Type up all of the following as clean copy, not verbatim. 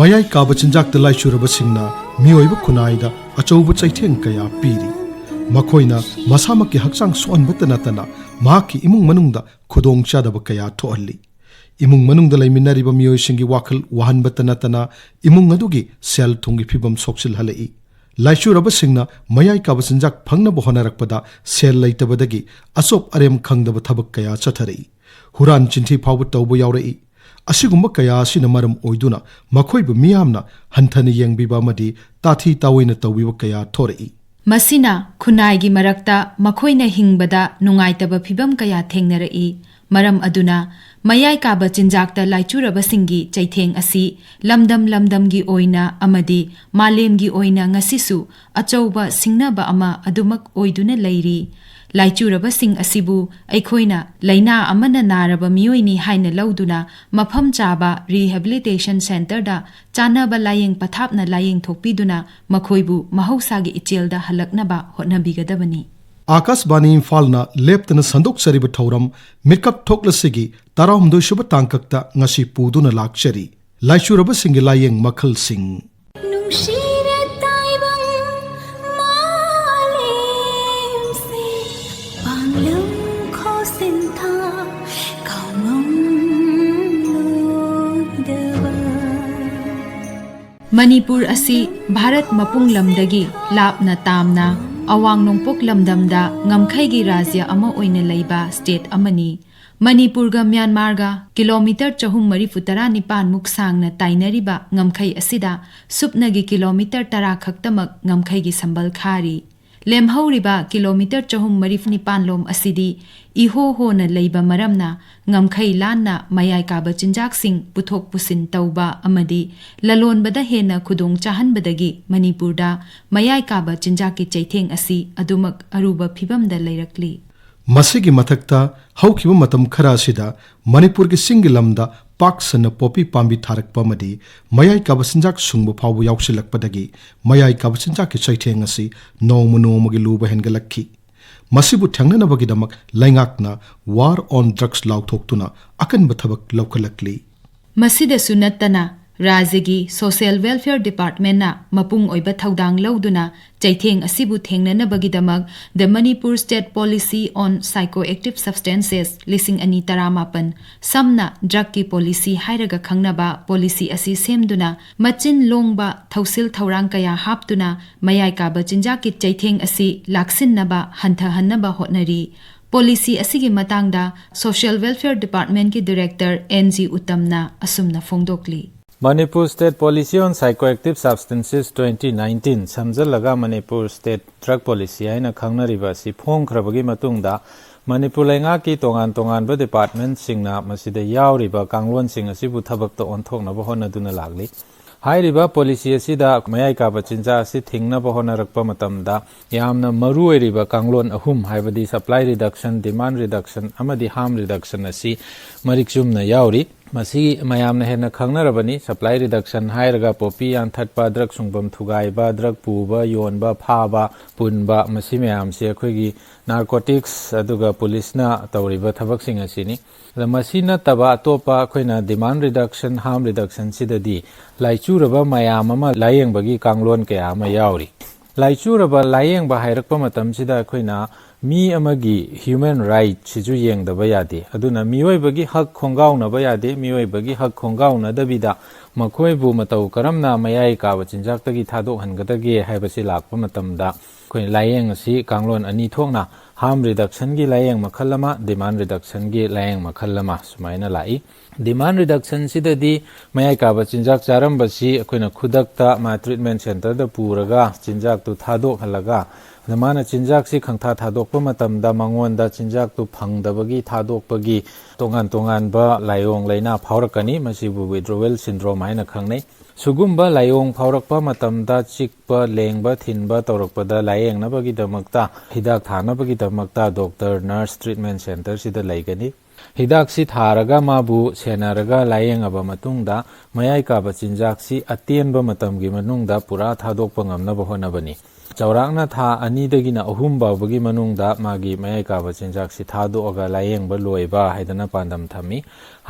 ꯃꯌꯥꯏ ꯀꯥꯕ ꯆꯤꯟꯖꯥꯛꯇ ꯂꯥꯏꯆꯨꯔꯕꯁꯤꯡꯅ ꯃꯤꯑꯣꯏꯕ ꯈꯨꯟꯅꯥꯏꯗ ꯑꯆꯧꯕ ꯆꯩꯊꯦꯡ ꯀꯌꯥ ꯄꯤꯔꯤ꯫ ꯃꯈꯣꯏꯅ ꯃꯁꯥꯃꯛꯀꯤ ꯍꯛꯆꯥꯡ ꯁꯣꯛꯍꯟꯕꯇ ꯅꯠꯇꯅ ꯃꯍꯥꯛꯀꯤ ꯏꯃꯨꯡ ꯃꯅꯨꯡꯗ ꯈꯨꯗꯣꯡꯆꯥꯗꯕ ꯀꯌꯥ ꯊꯣꯛꯍꯜꯂꯤ꯫ ꯏꯃꯨꯡ ꯃꯅꯨꯡꯗ ꯂꯩꯃꯤꯟꯅꯔꯤꯕ ꯃꯤꯑꯣꯏꯁꯤꯡꯒꯤ ꯋꯥꯈꯜ ꯋꯥꯍꯟꯕꯇ ꯅꯠꯇꯅ ꯏꯃꯨꯡ ꯑꯗꯨꯒꯤ ꯁꯦꯜ ꯊꯨꯝꯒꯤ ꯐꯤꯕꯝ ꯁꯣꯛꯆꯤꯜꯍꯜꯂꯛꯏ꯫ ꯂꯥꯏꯆꯨꯔꯕꯁꯤꯡꯅ ꯃꯌꯥꯏ ꯀꯥꯕ ꯆꯤꯟꯖꯥꯛ ꯐꯪꯅꯕ ꯍꯣꯠꯅꯔꯛꯄꯗ ꯁꯦꯜ ꯂꯩꯇꯕꯗꯒꯤ ꯑꯆꯣꯞ ꯑꯔꯦꯝ ꯈꯪꯗꯕ ꯊꯕꯛ ꯀꯌꯥ ꯆꯠꯊꯔꯛꯏ꯫ ꯍꯨꯔꯥꯟ ꯆꯤꯟꯊꯤ ꯐꯥꯎꯕ ꯇꯧꯕ ꯌꯥꯎꯔꯛꯏ꯫ ꯑꯁꯤꯒꯨꯝꯕ ꯀꯌꯥ ꯑꯁꯤꯅ ꯃꯔꯝ ꯑꯣꯏꯗꯨꯅ ꯃꯈꯣꯏꯕꯨ ꯃꯤꯌꯥꯝꯅ ꯍꯟꯊꯅ ꯌꯦꯡꯕꯤꯕ ꯑꯃꯗꯤ ꯇꯥꯊꯤ ꯇꯥꯑꯣꯏꯅ ꯇꯧꯕꯤꯕ ꯀꯌꯥ ꯊꯣꯔꯛꯏ꯫ ꯃꯁꯤꯅ ꯈꯨꯟꯅꯥꯏꯒꯤ ꯃꯔꯛꯇ ꯃꯈꯣꯏꯅ ꯍꯤꯡꯕꯗ ꯅꯨꯡꯉꯥꯏꯇꯕ ꯐꯤꯕꯝ ꯀꯌꯥ ꯊꯦꯡꯅꯔꯛꯏ꯫ ꯃꯔꯝ ꯑꯗꯨꯅ ꯃꯌꯥꯏ ꯀꯥꯕ ꯆꯤꯟꯖꯥꯛꯇ ꯂꯥꯏꯆꯨꯔꯕꯁꯤꯡꯒꯤ ꯆꯩꯊꯦꯡ ꯑꯁꯤ ꯂꯝꯗꯝ ꯂꯝꯗꯝꯒꯤ ꯑꯣꯏꯅ ꯑꯃꯗꯤ ꯃꯥꯂꯦꯝꯒꯤ ꯑꯣꯏꯅ ꯉꯁꯤꯁꯨ ꯑꯆꯧꯕ ꯁꯤꯡꯅꯕ ꯑꯃ ꯑꯗꯨꯃꯛ ꯑꯣꯏꯗꯨꯅ ꯂꯩꯔꯤ꯫ ꯂꯥꯏꯆꯨꯔꯕꯁꯤꯡ ꯑꯁꯤꯕꯨ ꯑꯩꯈꯣꯏꯅ ꯂꯩꯅꯥ ꯑꯃꯅ ꯅꯥꯔꯕ ꯃꯤꯑꯣꯏꯅꯤ ꯍꯥꯏꯅ ꯂꯧꯗꯨꯅ ꯃꯐꯝ ꯆꯥꯕ ꯔꯤꯍꯦꯕꯤꯂꯤꯇꯦꯁꯟ ꯁꯦꯟꯇꯔꯗ ꯆꯥꯅꯕ ꯂꯥꯏꯌꯦꯡ ꯄꯊꯥꯞꯅ ꯂꯥꯏꯌꯦꯡꯊꯣꯛꯄꯤꯗꯨꯅ ꯃꯈꯣꯏꯕꯨ ꯃꯍꯧꯁꯥꯒꯤ ꯏꯆꯦꯜꯗ ꯍꯜꯂꯛꯅꯕ ꯍꯣꯠꯅꯕꯤꯒꯗꯕꯅꯤ꯫ Akashvani इम्फालना लेप्तना संदोक्चरिब थौरम मिtkap thoklasi 19 तांकक्ता ngasi puduna lakchari Laichurabasinggi Laiyeng Makhalsing Manipur asi Bharat mapung lamdagi lapna tamna awang nongpok lamdamda ngamkhaigi rajya ama oina leiba state amani. Manipur ga Myanmar ga kilometer 449 muk sangna tainariba ngamkhai asida supnagi kilometer 10 khaktamak ngamkhaigi sambal khari. Lemhauriba kilometer 449 lom asidi iho ho na leiba maramna ngamkhai lanna mayai kaba chinjak sing puthok pusin tauba amadi lalon bada hena khudong chahan badagi Manipurda mayai kaba chinjak ki chaitheng asi adumak aruba phibam da leirakli. Masigi mathakta haukiba matam khara asida Manipur ki singilamda paksana popi pambi tharakpa madi mayai kaba chinjak sungbu phawbu yauksilakpadagi mayai kaba chinjak ki chaitheng asi nongma nongmagi luba hengalakhi. Masibu thangnanabagidamak laingakna war on drugs lauthoktuna akanba thabak laukalakli. Masida sunattana Rajagi Social Welfare Department na mapung oiba thaudang lauduna chaitheng asibu thengnanabagidamak the Manipur State Policy on Psychoactive Substances 2018 samna drug ki policy hairaga khangnaba policy asi semduna machin longba thausil thaurang kaya haptuna mayai kaba chinjak ki chaitheng asi laksinnaba hantahannaba hotnari. Policy asigi matangda Social Welfare Department ki Director NG Uttamna asumna fongdokli. Manipur State Policy on Psychoactive Substances 2019 samjalaga Manipur State Drug Policy aina khangnariba si phongkhrabagi matungda Manipur lainga ki tongan ba department singna masida yauriba kanglon sing asibu thabakta onthoknaba honaduna lagli. Hairiba policy asida mayai kaba chinja asi thingnaba honarakpa matamda yamna maru oiriba kanglon ahum haibadi supply reduction, demand reduction amadi harm reduction asi marikchumna yauri. Masi mayamna hena khangnarabani supply reduction hairaga popi yan thatpa drug sungbam thugaiba drug puba yonba phaba punba masi mayam se akhoi narcotics aduga police na tawriba thabak sing asini the masina taba topa khoina demand reduction harm reduction sidadi laichuraba mayam ama layeng bagi kanglon ke ama yauri laichuraba layeng ba hairakpa matam sida khoina mi amagi human right siju yengdaba yade aduna mioi bagi hak khongau na ba yade mioi bagi hak khongau na dabida makhoi bu matau karamna mayai ka wachinjak tagi thadok hangadage haibasi lakpa matamda khoi layeng asi kanglon ani thokna harm reduction gi layeng makhalama demand reduction gi layeng makhalama sumaina lai demand reduction sidadi mayai ka wachinjak charam basi khoina khudakta ma treatment center da puraga chinjak tu thadok halaga namana chinjak si khangtha thadokpa matamda mangonda chinjak tu phangdabagi thadokpagi tongan ba layong laina phaurakani masibu withdrawal syndrome haina khangnei sugumba layong phaurakpa matamda chikpa lengba thinba tawrakpada layeng nabagi damakta hidak thanabagi damakta doctor nurse treatment center sida laigani hidak si tharaga mabu senaraga layeng aba matungda mayai ka ba chinjak si atenba matamgi manungda pura thadokpa ngamnaba honabani ꯆꯥꯎꯔꯥꯛꯅ ꯊꯥ 2ꯗꯒꯤꯅ 3 ꯐꯥꯎꯕꯒꯤ ꯃꯅꯨꯡꯗ ꯃꯥꯒꯤ ꯃꯌꯥꯏ ꯀꯥꯕ ꯆꯤꯟꯖꯥꯛꯁꯤ ꯊꯥꯗꯣꯛꯑꯒ ꯂꯥꯌꯦꯡꯕ ꯂꯣꯏꯕ ꯍꯥꯏꯗꯅ ꯄꯥꯟꯗꯝ ꯊꯝꯃꯤ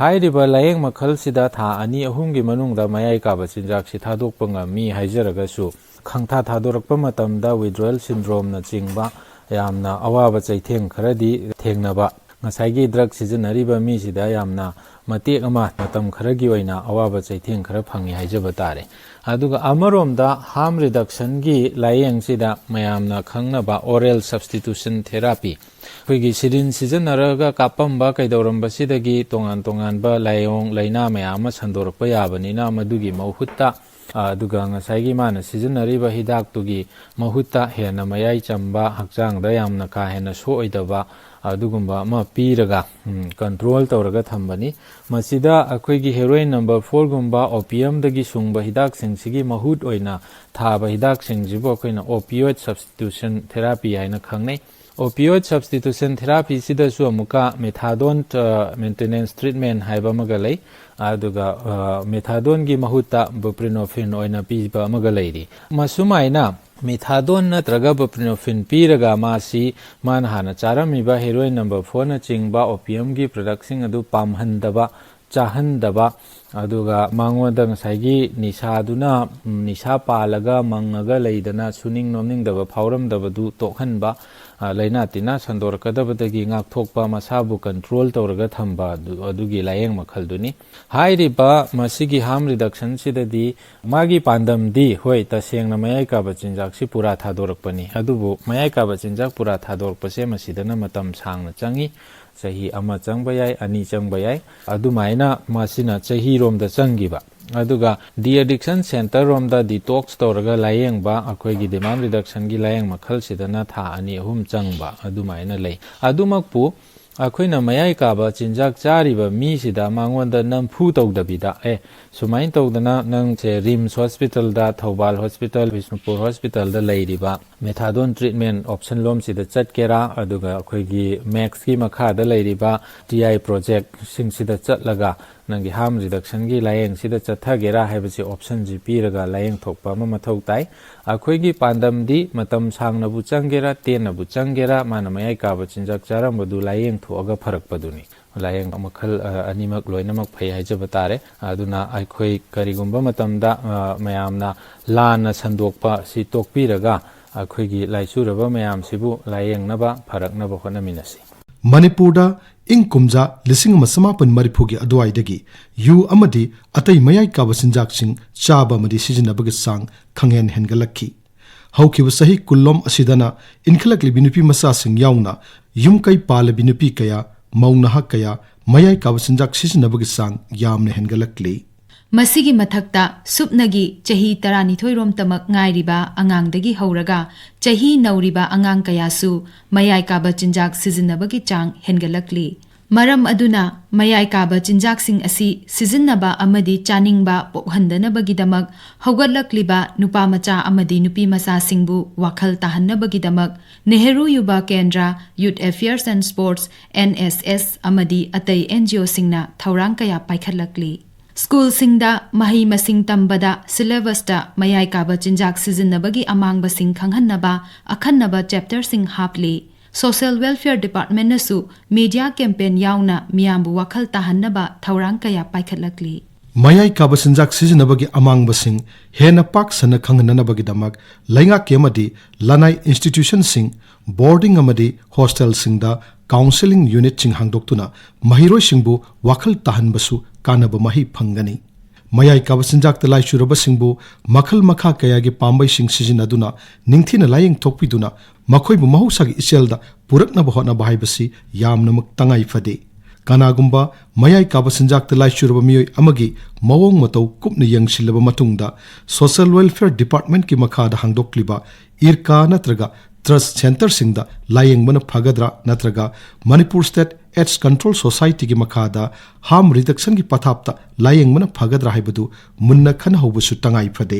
ꯍꯥꯏꯔꯤꯕ ꯂꯥꯌꯦꯡ ꯃꯈꯜꯁꯤꯗ ꯊꯥ 2-3ꯒꯤ ꯃꯅꯨꯡꯗ ꯃꯌꯥꯏ ꯀꯥꯕ ꯆꯤꯟꯖꯥꯛꯁꯤ ꯊꯥꯗꯣꯛꯄ ꯉꯝꯃꯤ ꯍꯥꯏꯖꯔꯒꯁꯨ ꯈꯪꯊꯥ ꯊꯥꯗꯣꯔꯛꯄ ꯃꯇꯝꯗ withdrawal syndrome ꯆꯤꯡꯕ ꯌꯥꯝꯅ ꯑꯋꯥꯕ ꯆꯩꯊꯦꯡ ꯈꯔꯗꯤ ꯊꯦꯡꯅꯕ ꯉꯁꯥꯏꯒꯤ ꯗ꯭ꯔꯒ ꯁꯤꯖꯤꯟꯅꯔꯤꯕ ꯃꯤꯁꯤꯗ ꯌꯥꯝꯅ ꯃꯇꯦꯛ ꯑꯃ ꯃꯇꯝ ꯈꯔꯒꯤ ꯑꯣꯏꯅ ꯑꯋꯥꯕ ꯆꯩꯊꯦꯡ ꯈꯔ ꯐꯪꯉꯤ ꯍꯥꯏꯖꯕ ꯇꯥꯔꯦ ꯑꯗꯨꯒ ꯑꯃꯔꯣꯝꯗ harm reductionꯒꯤ ꯂꯥꯌꯦꯡꯁꯤꯗ ꯃꯌꯥꯝꯅ ꯈꯪꯅꯕ oral substitution therapy ꯑꯩꯈꯣꯏꯒꯤ ꯁꯤꯔꯤꯟ ꯁꯤꯖꯤꯟꯅꯔꯒ ꯀꯥꯞꯄꯝꯕ ꯀꯩꯗꯧꯔꯝꯕꯁꯤꯗꯒꯤ ꯇꯣꯉꯥꯟ ꯇꯣꯉꯥꯟꯕ ꯂꯥꯏꯑꯣꯡ ꯂꯩꯅꯥ ꯃꯌꯥꯝ ꯑꯃ ꯁꯟꯗꯣꯔꯛꯄ ꯌꯥꯕꯅꯤꯅ ꯃꯗꯨꯒꯤ ꯃꯍꯨꯠꯇ ꯑꯗꯨꯒ ꯉꯁꯥꯏꯒꯤ ꯃꯥꯅ ꯁꯤꯖꯤꯟꯅꯔꯤꯕ ꯍꯤꯗꯥꯛꯇꯨꯒꯤ ꯃꯍꯨꯠꯇ ꯍꯦꯟꯅ ꯃꯌꯥꯏ ꯆꯝꯕ ꯍꯛꯆꯥꯡꯗ ꯌꯥꯝꯅ ꯀꯥ ꯍꯦꯟꯅ ꯁꯣꯛꯑꯣꯏꯗꯕ ꯑꯗꯨꯒꯨꯝꯕ ꯑꯃ ꯄꯤꯔꯒ ꯀꯟꯇ꯭ꯔꯣꯜ ꯇꯧꯔꯒ ꯊꯝꯕꯅꯤ ꯃꯁꯤꯗ ꯑꯩꯈꯣꯏꯒꯤ ꯍꯦꯔꯣꯏꯟ ꯅꯝꯕꯔ 4ꯒꯨꯝꯕ OPMꯗꯒꯤ ꯁꯨꯡꯕ ꯍꯤꯗꯥꯛꯁꯤꯡꯁꯤꯒꯤ ꯃꯍꯨꯠ ꯑꯣꯏꯅ ꯊꯥꯕ ꯍꯤꯗꯥꯛꯁꯤꯡꯁꯤꯕꯨ ꯑꯩꯈꯣꯏꯅ opioid substitution therapy ꯍꯥꯏꯅ ꯈꯪꯅꯩ opioid substitution therapy ꯁꯤꯗꯁꯨ ꯑꯃꯨꯛꯀ methadone maintenance treatment ꯍꯥꯏꯕ ꯑꯃꯒ ꯂꯩ ꯑꯗꯨꯒ methadone ꯃꯍꯨꯠꯇ buprenorphine ꯑꯣꯏꯅ ꯄꯤꯕ ꯑꯃꯒ ꯂꯩꯔꯤ ꯃꯁꯨꯃꯥꯏꯅ methadone ꯅꯠꯇ꯭ꯔꯒ buprenorphine ꯄꯤꯔꯒ ꯃꯥꯁꯤ ꯃꯥꯅ ꯍꯥꯟꯅ ꯆꯥꯔꯝꯃꯤꯕ ꯍꯦꯔꯣꯏꯟ ꯅꯝꯕꯔ 4ꯅ ꯆꯤꯡꯕ OPMꯒꯤ ꯄ꯭ꯔꯗꯛꯁꯤꯡ ꯑꯗꯨ ꯄꯥꯝꯍꯟꯗꯕ ꯆꯥꯍꯟꯗꯕ ꯑꯗꯨꯒ ꯃꯉꯣꯟꯗ ꯉꯁꯥꯏꯒꯤ ꯅꯤꯁꯥꯗꯨꯅ ꯅꯤꯁꯥ ꯄꯥꯜꯂꯒ ꯃꯪꯉꯒ ꯂꯩꯗꯅ ꯁꯨꯅꯤꯡ ꯅꯣꯝꯅꯤꯡꯗꯕ ꯐꯥꯎꯔꯝꯗꯕꯗꯨ ꯇꯣꯛꯍꯟꯕ ꯂꯩꯅꯥ ꯇꯤꯟꯅꯥ ꯁꯟꯗꯣꯔꯛꯀꯗꯕꯗꯒꯤ ꯉꯥꯛꯊꯣꯛꯄ ꯃꯁꯥꯕꯨ ꯀꯟꯇ꯭ꯔꯣꯜ ꯇꯧꯔꯒ ꯊꯝꯕ ꯑꯗꯨꯒꯤ ꯂꯥꯌꯦꯡ ꯃꯈꯜꯗꯨꯅꯤ ꯍꯥꯏꯔꯤꯕ ꯃꯁꯤꯒꯤ harm reductionꯁꯤꯗꯗꯤ ꯃꯥꯒꯤ ꯄꯥꯟꯗꯝꯗꯤ ꯍꯣꯏ ꯇꯁꯦꯡꯅ ꯃꯌꯥꯏ ꯀꯥꯕ ꯆꯤꯟꯖꯥꯛꯁꯤ ꯄꯨꯔꯥ ꯊꯥꯗꯣꯔꯛꯄꯅꯤ ꯑꯗꯨꯕꯨ ꯃꯌꯥꯏ ꯀꯥꯕ ꯆꯤꯟꯖꯥꯛ ꯄꯨꯔꯥ ꯊꯥꯗꯣꯔꯛꯄꯁꯦ ꯃꯁꯤꯗꯅ ꯃꯇꯝ ꯁꯥꯡꯅ ꯆꯪꯉꯤ ꯆꯍꯤ 1 ꯆꯪꯕ ꯌꯥꯏ 2 ꯆꯪꯕ ꯌꯥꯏ ꯑꯗꯨꯃꯥꯏꯅ ꯃꯁꯤꯅ ꯆꯍꯤꯔꯣꯝꯗ ꯆꯪꯈꯤꯕ ꯑꯗꯨꯒ ꯗꯤ ꯑꯦꯗꯤꯛꯁꯟ ꯁꯦꯟꯇꯔꯔꯣꯝꯗ ꯗꯤꯇꯣꯛꯁ ꯇꯧꯔꯒ ꯂꯥꯌꯦꯡꯕ ꯑꯩꯈꯣꯏꯒꯤ ꯗꯤꯃꯥꯟ ꯔꯤꯗꯛꯁꯟꯒꯤ ꯂꯥꯌꯦꯡ ꯃꯈꯜꯁꯤꯗꯅ ꯊꯥ 2-3 ꯆꯪꯕ ꯑꯗꯨꯃꯥꯏꯅ ꯂꯩ ꯑꯗꯨꯃꯛꯄꯨ ꯑꯩꯈꯣꯏꯅ ꯃꯌꯥꯏ ꯀꯥꯕ ꯆꯤꯟꯖꯥꯛ ꯆꯥꯔꯤꯕ ꯃꯤꯁꯤꯗ ꯃꯉꯣꯟꯗ ꯅꯝꯐꯨ ꯇꯧꯗꯕꯤꯗ ꯁꯨꯃꯥꯏꯅ ꯇꯧꯗꯅ ꯅꯪꯁꯦ ꯔꯤꯝꯁ ꯍꯣꯁꯄꯤꯇꯥꯜꯗ ꯊꯧꯕꯥꯜ ꯍꯣꯁꯄꯤꯇꯥꯜ ꯕꯤꯁꯅꯨꯄꯨꯔ ꯍꯣꯁꯄꯤꯇꯥꯜꯗ ꯂꯩꯔꯤꯕ ꯃꯦꯊꯥꯗꯣꯟ ꯇ꯭ꯔꯤꯠꯃꯦꯟ ꯑꯣꯞꯁꯟ ꯂꯣꯝꯁꯤꯗ ꯆꯠꯀꯦꯔꯥ ꯑꯗꯨꯒ ꯑꯩꯈꯣꯏꯒꯤ ꯃꯦꯛꯁꯀꯤ ꯃꯈꯥꯗ ꯂꯩꯔꯤꯕ TI ꯄ꯭ꯔꯣꯖꯦꯛꯁꯤꯡꯁꯤꯗ ꯆꯠꯂꯒ ꯅꯪꯒꯤ harm reductionꯒꯤ ꯂꯥꯌꯦꯡꯁꯤꯗ ꯆꯠꯊꯒꯦꯔꯥ ꯍꯥꯏꯕꯁꯤ ꯑꯣꯞꯁꯟꯁꯤ ꯄꯤꯔꯒ ꯂꯥꯌꯦꯡ ꯊꯣꯛꯄ ꯑꯃ ꯃꯊꯧ ꯇꯥꯏ ꯑꯩꯈꯣꯏꯒꯤ ꯄꯥꯟꯗꯝꯗꯤ ꯃꯇꯝ ꯁꯥꯡꯅꯕꯨ ꯆꯪꯒꯦꯔꯥ ꯇꯦꯟꯅꯕꯨ ꯆꯪꯒꯦꯔꯥ ꯃꯥꯅ ꯃꯌꯥꯏ ꯀꯥꯕ ꯆꯤꯟꯖꯥꯛ ꯆꯥꯔꯝꯕꯗꯨ ꯂꯥꯌꯦꯡ ꯊꯣꯛꯑꯒ ꯐꯔꯛꯄꯗꯨꯅꯤ ꯂꯥꯌꯦꯡ ꯃꯈꯜ ꯑꯅꯤꯃꯛ ꯂꯣꯏꯅꯃꯛ ꯐꯩ ꯍꯥꯏꯖꯕ ꯇꯥꯔꯦ ꯑꯗꯨꯅ ꯑꯩꯈꯣꯏ ꯀꯔꯤꯒꯨꯝꯕ ꯃꯇꯝꯗ ꯃꯌꯥꯝꯅ ꯂꯥꯟꯅ ꯁꯟꯗꯣꯛꯄ ꯁꯤ ꯇꯣꯛꯄꯤꯔꯒ ꯑꯩꯈꯣꯏꯒꯤ ꯂꯥꯏꯆꯨꯔꯕ ꯃꯌꯥꯝꯁꯤꯕꯨ ꯂꯥꯌꯦꯡꯅꯕ ꯐꯔꯛꯅꯕ ꯍꯣꯠꯅꯃꯤꯟꯅꯁꯤ ꯃꯅꯤꯄꯨꯔꯗ ꯏꯪ ꯀꯨꯝꯖꯥ 1930ꯒꯤ ꯑꯗꯨꯋꯥꯏꯗꯒꯤ ꯌꯨ ꯑꯃꯗꯤ ꯑꯇꯩ ꯃꯌꯥꯏ ꯀꯥꯕ ꯆꯤꯟꯖꯥꯛꯁꯤꯡ ꯆꯥꯕ ꯑꯃꯗꯤ ꯁꯤꯖꯤꯟꯅꯕꯒꯤ ꯆꯥꯡ ꯈꯪꯍꯦꯟ ꯍꯦꯟꯒꯠꯂꯛꯈꯤ ꯍꯧꯈꯤꯕ ꯆꯍꯤ 10 ꯑꯁꯤꯗꯅ ꯏꯟꯈꯠꯂꯛꯂꯤꯕ ꯅꯨꯄꯤ ꯃꯆꯥꯁꯤꯡ ꯌꯥꯎꯅ ꯌꯨꯝꯀꯩ ꯄꯥꯜꯂꯕꯤ ꯅꯨꯄꯤ ꯀꯌꯥ ꯃꯧ ꯅꯍꯥ ꯀꯌꯥ ꯃꯌꯥꯏ ꯀꯥꯕ ꯆꯤꯟꯖꯥꯛ ꯁꯤꯖꯤꯟꯅꯕꯒꯤ ꯆꯥꯡ ꯌꯥꯝꯅ ꯍꯦꯟꯒꯠꯂꯛꯂꯤ ꯃꯁꯤꯒꯤ ꯃꯊꯛꯇ ꯁꯨꯞꯅꯒꯤ ꯆꯍꯤ 12ꯔꯣꯝꯇꯃꯛ ꯉꯥꯏꯔꯤꯕ ꯑꯉꯥꯡꯗꯒꯤ ꯍꯧꯔꯒ ꯆꯍꯤ ꯅꯧꯔꯤꯕ ꯑꯉꯥꯡ ꯀꯌꯥꯁꯨ ꯃꯌꯥꯏ ꯀꯥꯕ ꯆꯤꯟꯖꯥꯛ ꯁꯤꯖꯤꯟꯅꯕꯒꯤ ꯆꯥꯡ ꯍꯦꯟꯒꯠꯂꯛꯂꯤ ꯃꯔꯝ ꯑꯗꯨꯅ ꯃꯌꯥꯏ ꯀꯥꯕ ꯆꯤꯟꯖꯥꯛꯁꯤꯡ ꯑꯁꯤ ꯁꯤꯖꯤꯟꯅꯕ ꯑꯃꯗꯤ ꯆꯥꯅꯤꯡꯕ ꯄꯣꯛꯍꯟꯗꯅꯕꯒꯤꯗꯃꯛ ꯍꯧꯒꯠꯂꯛꯂꯤꯕ ꯅꯨꯄꯥ ꯃꯆꯥ ꯑꯃꯗꯤ ꯅꯨꯄꯤ ꯃꯆꯥꯁꯤꯡꯕꯨ ꯋꯥꯈꯜ ꯇꯥꯍꯟꯅꯕꯒꯤꯗꯃꯛ ꯅꯦꯍꯔꯨ ꯌꯨꯕ ꯀꯦꯟꯗ꯭ꯔ ꯌꯨꯠ ꯑꯦꯐꯤꯌꯔꯁ ꯑꯦꯟड ꯁ꯭ꯄꯣꯔꯠꯁ NSS ꯑꯃꯗꯤ ꯑꯇꯩ NGOꯁꯤꯡꯅ ꯊꯧꯔꯥꯡ ꯀꯌꯥ ꯄꯥꯏꯈꯠꯂꯛꯂꯤ ꯁ꯭ꯀꯨꯜꯁꯤꯡꯗ ꯃꯍꯩ ꯃꯁꯤꯡ ꯇꯝꯕꯗ ꯁꯤꯂꯦꯕꯁꯇ ꯃꯌꯥꯏ ꯀꯥꯕ ꯆꯤꯟꯖꯥꯛ ꯁꯤꯖꯤꯟꯅꯕꯒꯤ ꯑꯃꯥꯡꯕꯁꯤꯡ ꯈꯪꯍꯟꯅꯕ ꯑꯈꯟꯅꯕ ꯆꯦꯞꯇꯔꯁꯤꯡ ꯍꯥꯞꯂꯤ ꯁꯣꯁꯤꯌꯦꯜ ꯋꯦꯜꯐꯤꯌꯔ ꯗꯤꯄꯥꯔꯠꯃꯦꯟꯠꯅꯁꯨ ꯃꯤꯗꯤꯌꯥ ꯀꯦꯝꯄꯦꯟ ꯌꯥꯎꯅ ꯃꯤꯌꯥꯝꯕꯨ ꯋꯥꯈꯜ ꯇꯥꯍꯟꯅꯕ ꯊꯧꯔꯥꯡ ꯀꯌꯥ ꯄꯥꯏꯈꯠꯂꯛꯂꯤ ꯃꯌꯥꯏ ꯀꯥꯕ ꯆꯤꯟꯖꯥꯛ ꯁꯤꯖꯤꯟꯅꯕꯒꯤ ꯑꯃꯥꯡꯕꯁꯤꯡ ꯍꯦꯟꯅ ꯄꯥꯛ ꯁꯟꯅ ꯈꯪꯍꯟꯅꯕꯒꯤꯗꯃꯛ ꯂꯩꯉꯥꯛꯀꯤ ꯑꯃꯗꯤ ꯂꯅꯥꯏ ꯏꯟꯁꯇꯤꯇ꯭ꯌꯨꯁꯟꯁꯤꯡ ꯕꯣꯔꯗꯤꯡ ꯑꯃꯗꯤ ꯍꯣꯁꯇꯦꯜꯁꯤꯡꯗ ꯀꯥꯎꯟꯁꯦꯂꯤꯡ ꯌꯨꯅꯤꯠꯁꯤꯡ ꯍꯥꯡꯗꯣꯛꯇꯨꯅ ꯃꯍꯩꯔꯣꯏꯁꯤꯡꯕꯨ ꯋꯥꯈꯜ ꯇꯥꯍꯟꯕꯁꯨ ꯀꯥꯟꯅꯕ ꯃꯍꯩ ꯐꯪꯒꯅꯤ ꯃꯌꯥꯏ ꯀꯥꯕ ꯆꯤꯟꯖꯥꯛꯇ ꯂꯥꯏꯆꯨꯔꯕꯁꯤꯡꯕꯨ ꯃꯈꯜ ꯃꯈꯥ ꯀꯌꯥꯒꯤ ꯄꯥꯝꯕꯩꯁꯤꯡ ꯁꯤꯖꯤꯟꯅꯗꯨꯅ ꯅꯤꯡꯊꯤꯅ ꯂꯥꯌꯦꯡ ꯊꯣꯛꯄꯤꯗꯨꯅ ꯃꯈꯣꯏꯕꯨ ꯃꯍꯧꯁꯥꯒꯤ ꯏꯆꯦꯜꯗ ꯄꯨꯔꯛꯅꯕ ꯍꯣꯠꯅꯕ ꯍꯥꯏꯕꯁꯤ ꯌꯥꯝꯅꯃꯛ ꯇꯉꯥꯏ ꯐꯗꯦ ꯀꯅꯥꯒꯨꯝꯕ ꯃꯌꯥꯏ ꯀꯥꯕ ꯆꯤꯟꯖꯥꯛꯇ ꯂꯥꯏꯆꯨꯔꯕ ꯃꯤꯑꯣꯏ ꯑꯃꯒꯤ ꯃꯑꯣꯡ ꯃꯇꯧ ꯀꯨꯞꯅ ꯌꯦꯡꯁꯤꯜꯂꯕ ꯃꯇꯨꯡꯗ ꯁꯣꯁꯤꯌꯦꯜ ꯋꯦꯜꯐꯤꯌꯔ ꯗꯤꯄꯥꯔꯠꯃꯦꯟꯠꯀꯤ ꯃꯈꯥꯗ ꯍꯥꯡꯗꯣꯛꯂꯤꯕ ꯏꯔꯀꯥ ꯅꯠꯇ꯭ꯔꯒ ꯇ꯭ꯔꯁꯠ ꯁꯦꯟꯇꯔꯁꯤꯡꯗ ꯂꯥꯌꯦꯡꯕꯅ ꯐꯒꯗ꯭ꯔꯥ ꯅꯠꯇ꯭ꯔꯒ ꯃꯅꯤꯄꯨꯔ ꯁ꯭ꯇꯦꯠ AIDS ꯀꯟꯇ꯭ꯔꯣꯜ ꯁꯣꯁꯥꯏꯇꯤꯒꯤ ꯃꯈꯥꯗ harm reductionꯒꯤ ꯄꯊꯥꯞꯇ ꯂꯥꯌꯦꯡꯕꯅ ꯐꯒꯗ꯭ꯔꯥ ꯍꯥꯏꯕꯗꯨ ꯃꯨꯟꯅ ꯈꯟꯅꯍꯧꯕꯁꯨ ꯇꯉꯥꯏ ꯐꯗꯦ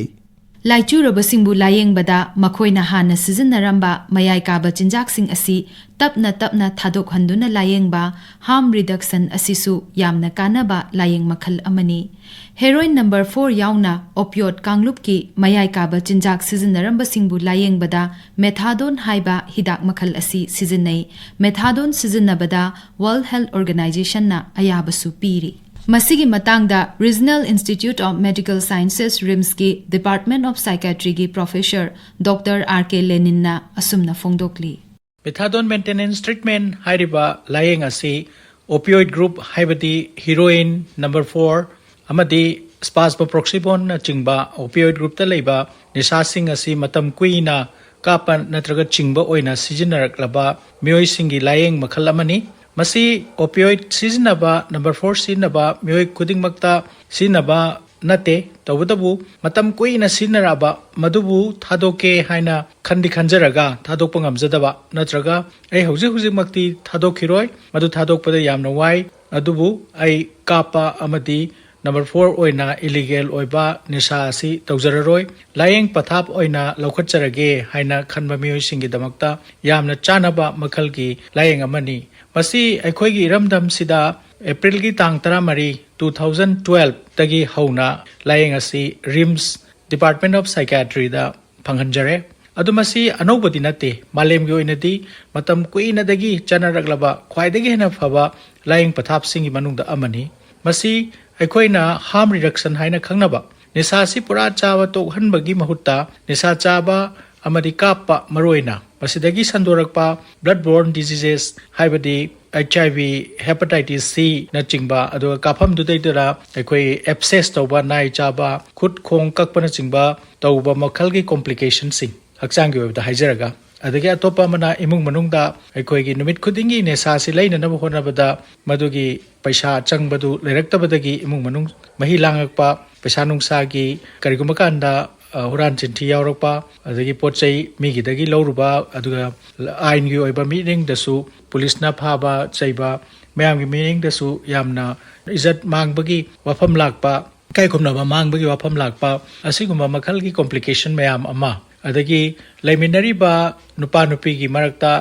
Laichurabasingbu layengbada makoina hana sizinaramba mayai kaba chinjaksing asi tapna thadokhanduna layengba harm reduction asisu yamna kanaba layeng makhal amani. Heroin number 4 yauna opioid kanglupki mayai kaba chinjak sizinaramba singbu layengbada methadone haiba hidak makhal asi sizinai. Methadone sizinabada World Health Organization na ayabasu piri. Masigi matangda Regional Institute of Medical Sciences RIMS ki Department of Psychiatry ki Professor Dr. R.K. Lenin na asumna fongdokli. Methadone maintenance treatment hairiba layeng asi opioid group haibadi heroin number 4 amadi spasmoproxybon na chingba opioid group ta leiba nisasing asi matam kuina kapan natraga chingba oina sijinaraklaba mioi singi layeng makhal amani. Masi opioid sizinaba number 4 sizinaba mioi kudingmakta sizinaba nate tawdabu matam kuina sizinaraba madubu thadoke haina khandi khanjaraga thadokpa ngamjadaba natraga ai hauji makti thadokhiroi madu thadokpada yamna wai adubu ai kapa amadi number 4 oina illegal oiba nisha asi tawjararoi layeng pathap oina laukhatjarage haina khanba mioi singi damakta yamna chanaba makhalgi layeng amani. Masi aikhoigi iramdam sida April ki tang 2012 tagi hauna layeng asi RIMS Department of Psychiatry da phanghanjare. Adu masi anobadi nate malemgi oinadi matam kuina dagi chanaraglaba khwaidagi hena phaba layeng pathap singi manungda amani. Masi aikhoina harm reduction haina khangnaba nisa si pura chawa tokhanbagi mahutta nisa chaba amadi kappa maroina masidagi sandorakpa bloodborne diseases haibadi HIV hepatitis C na chingba adu kapham dudaidara aikoi abscess toba nai chaba khut khong kakpa na chingba toba makhalgi complications sing hakchang gi webda haijaraga adagi atopa mana imung manungda aikoi gi numit khudingi ne sa si leina na hona bada madugi paisa changbadu leraktabadagi imung manung mahi langakpa paisa nungsa gi kariguma kanda huran chinthi yaurapa adagi pochai migidagi lauruba aduga ain gi oiba meeting dasu police na phaba chaiba mayam gi meeting dasu yamna izat mangbagi wafam lakpa kai khumna ba mangbagi wafam lakpa asiguma makhal gi complication mayam ama adagi laiminari ba nupa nupi gi marakta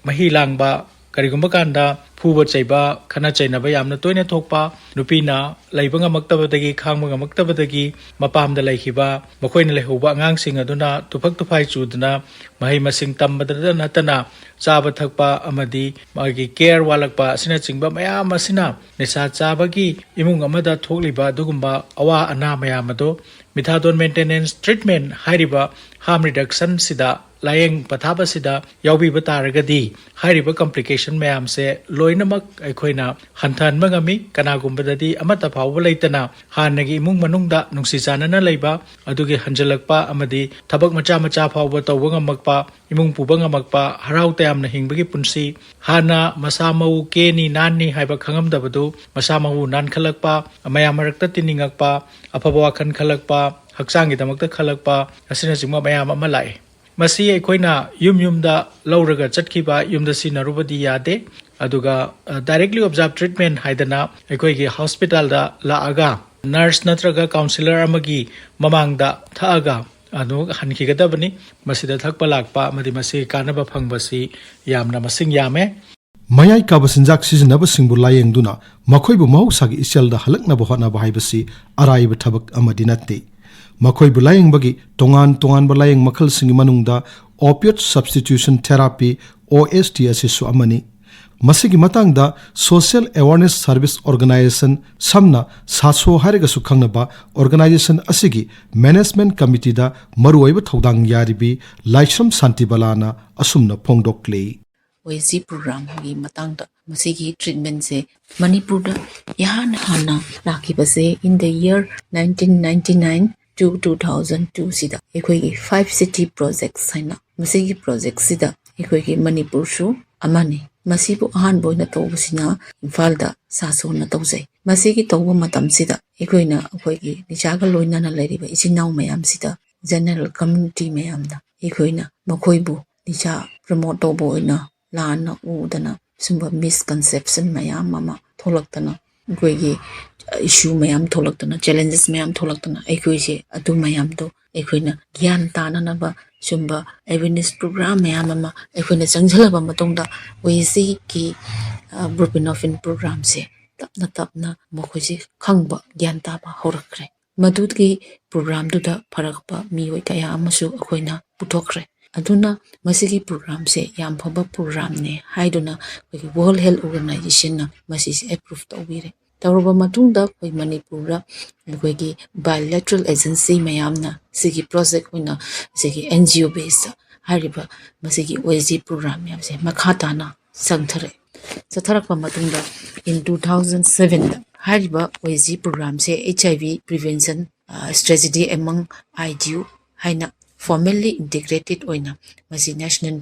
mahi langba karigumba kanda phuba chaiba khana chainaba yamna toina thokpa nupina laiba ngamaktabadagi khangba ngamaktabadagi mapamda laikhiba makoina lehuba angangsing aduna tufak tufai chudna mahai masing tambadada natana chaba thakpa amadi magi care walakpa asina chingba mayam asina nisa chabagi imung amada thokliba dugumba awa ana mayamado methadone maintenance treatment hairiba harm reduction sida layeng pathaba sida yaubi bataragadi hairiba complication mayam se loinamak aikhoina hanthan mangami kanagumbadadi amata phawba leitana hanagi imung manungda nungsi chanana leiba adugi hanjalakpa amadi thabak macha macha phawba tawba ngamakpa imung puba ngamakpa harau tayamna hingbagi punsi hana masamau keni nanni haiba khangamdabadu masamau nan khalakpa mayam marakta tiningakpa afaba wakhan khalakpa haksangi damakta khalakpa asina jingma mayam ama lai. Masi aikhoina yumda lauraga chatkiba yumda sinarubadi yade aduga directly observe treatment haidana aikhoigi hospital da laaga nurse natraga counselor amagi mamangda thaaga anu hankigadabani masida thakpa lakpa amadi masi kanaba phangbasi yamna masing yame. Mayai kaba sinjak sizinaba singbu layengduna makoibu mahusagi iselda halaknaba hotnaba haibasi araiba thabak amadi natte. Makoibu layengbagi tongan balayeng makhal singi manungda opioid substitution therapy OST asisu amani. Masigi matangda Social Awareness Service Organization samna saso harigasu khangnaba organization asigi management committee da maruoiba thodang yaribi Laishram Santibalana asumna phongdokle. OST program gi matangda masigi treatment se Manipur da yahan hana rakibase in the year 1999 to 2002 sida ekhoi 5 city projects haina masigi project sida ekhoi Manipur shu amani masibu ahan boina tawbasina Imphal da saso na tawjai masigi tawba matam sida ekhoi nichaga loina na leriba ichinaw mayam sida general community mayam da ekhoi na makhoibu nicha promote tawbo ina lana udana sumba misconception mayam mama tholaktana ekhoi issue mayam tholaktana challenges mayam tholaktana ekhoi se adu mayam to ꯑꯩꯈꯣꯏꯅ ꯒ꯭ꯌꯥꯟ ꯇꯥꯅꯅꯕ ꯁꯨꯝꯕ awareness programme ꯃꯌꯥꯝ ꯑꯃ ꯑꯩꯈꯣꯏꯅ ꯆꯪꯁꯤꯜꯂꯕ ꯃꯇꯨꯡꯗ ꯋꯦꯁꯤꯒꯤ ꯕ꯭ꯔꯨꯄꯤꯅꯣꯐꯤꯟ ꯄ꯭ꯔꯣꯒ꯭ꯔꯥꯝꯁꯦ ꯇꯞꯅ ꯇꯞꯅ ꯃꯈꯣꯏꯁꯤ ꯈꯪꯕ ꯒ꯭ꯌꯥꯟ ꯇꯥꯕ ꯍꯧꯔꯛꯈ꯭ꯔꯦ ꯃꯗꯨꯒꯤ ꯄ꯭ꯔꯣꯒ꯭ꯔꯥꯝꯗꯨꯗ ꯐꯔꯛꯄ ꯃꯤꯑꯣꯏ ꯀꯌꯥ ꯑꯃꯁꯨ ꯑꯩꯈꯣꯏꯅ ꯄꯨꯊꯣꯛꯈ꯭ꯔꯦ ꯑꯗꯨꯅ ꯃꯁꯤꯒꯤ ꯄ꯭ꯔꯣꯒ꯭ꯔꯥꯝꯁꯦ ꯌꯥꯝ ꯐꯕ ꯄ꯭ꯔꯣꯒ꯭ꯔꯥꯝꯅꯦ ꯍꯥꯏꯗꯨꯅ ꯑꯩꯈꯣꯏꯒꯤ ꯋꯥꯔꯜ ꯍꯦꯜꯊ ꯑꯣꯔꯒꯅꯥꯏꯖꯦꯁꯟꯅ ꯃꯁꯤꯁꯦ ꯑꯦꯄ꯭ꯔꯨꯚ ꯇꯧꯕꯤꯔꯦ ꯇꯧꯔꯕ ꯃꯇꯨꯡꯗ ꯑꯩꯈꯣꯏ ꯃꯅꯤꯄꯨꯔꯗ ꯑꯩꯈꯣꯏꯒꯤ ꯕꯥꯏꯂꯦꯇꯔꯦꯜ ꯑꯦꯖꯦꯟꯁꯤ ꯃꯌꯥꯝꯅ ꯁꯤꯒꯤ ꯄ꯭ꯔꯣꯖꯦꯛ ꯑꯣꯏꯅ ꯁꯤꯒꯤ NGO ꯕꯦꯁꯇ ꯍꯥꯏꯔꯤꯕ ꯃꯁꯤꯒꯤ OSG ꯄ꯭ꯔꯣꯒ꯭ꯔꯥꯝ ꯃꯌꯥꯝꯁꯦ ꯃꯈꯥ ꯇꯥꯅ ꯆꯠꯊꯔꯛꯄ ꯃꯇꯨꯡꯗ ꯏꯟ 2007ꯗ ꯍꯥꯏꯔꯤꯕ OSG ꯄ꯭ꯔꯣꯒ꯭ꯔꯥꯝꯁꯦ HIV ꯄ꯭ꯔꯤꯚꯦꯟꯁꯟ ꯁ꯭ꯇ꯭ꯔꯦꯇꯦꯖꯤ ꯑꯦꯃong IDU ꯍꯥꯏꯅ ꯐꯣꯔꯃꯦꯜꯂꯤ ꯏꯟꯇꯤꯒ꯭ꯔꯦꯇꯦꯠ ꯑꯣꯏꯅ ꯃꯁꯤ ꯅꯦꯁꯅꯦꯜ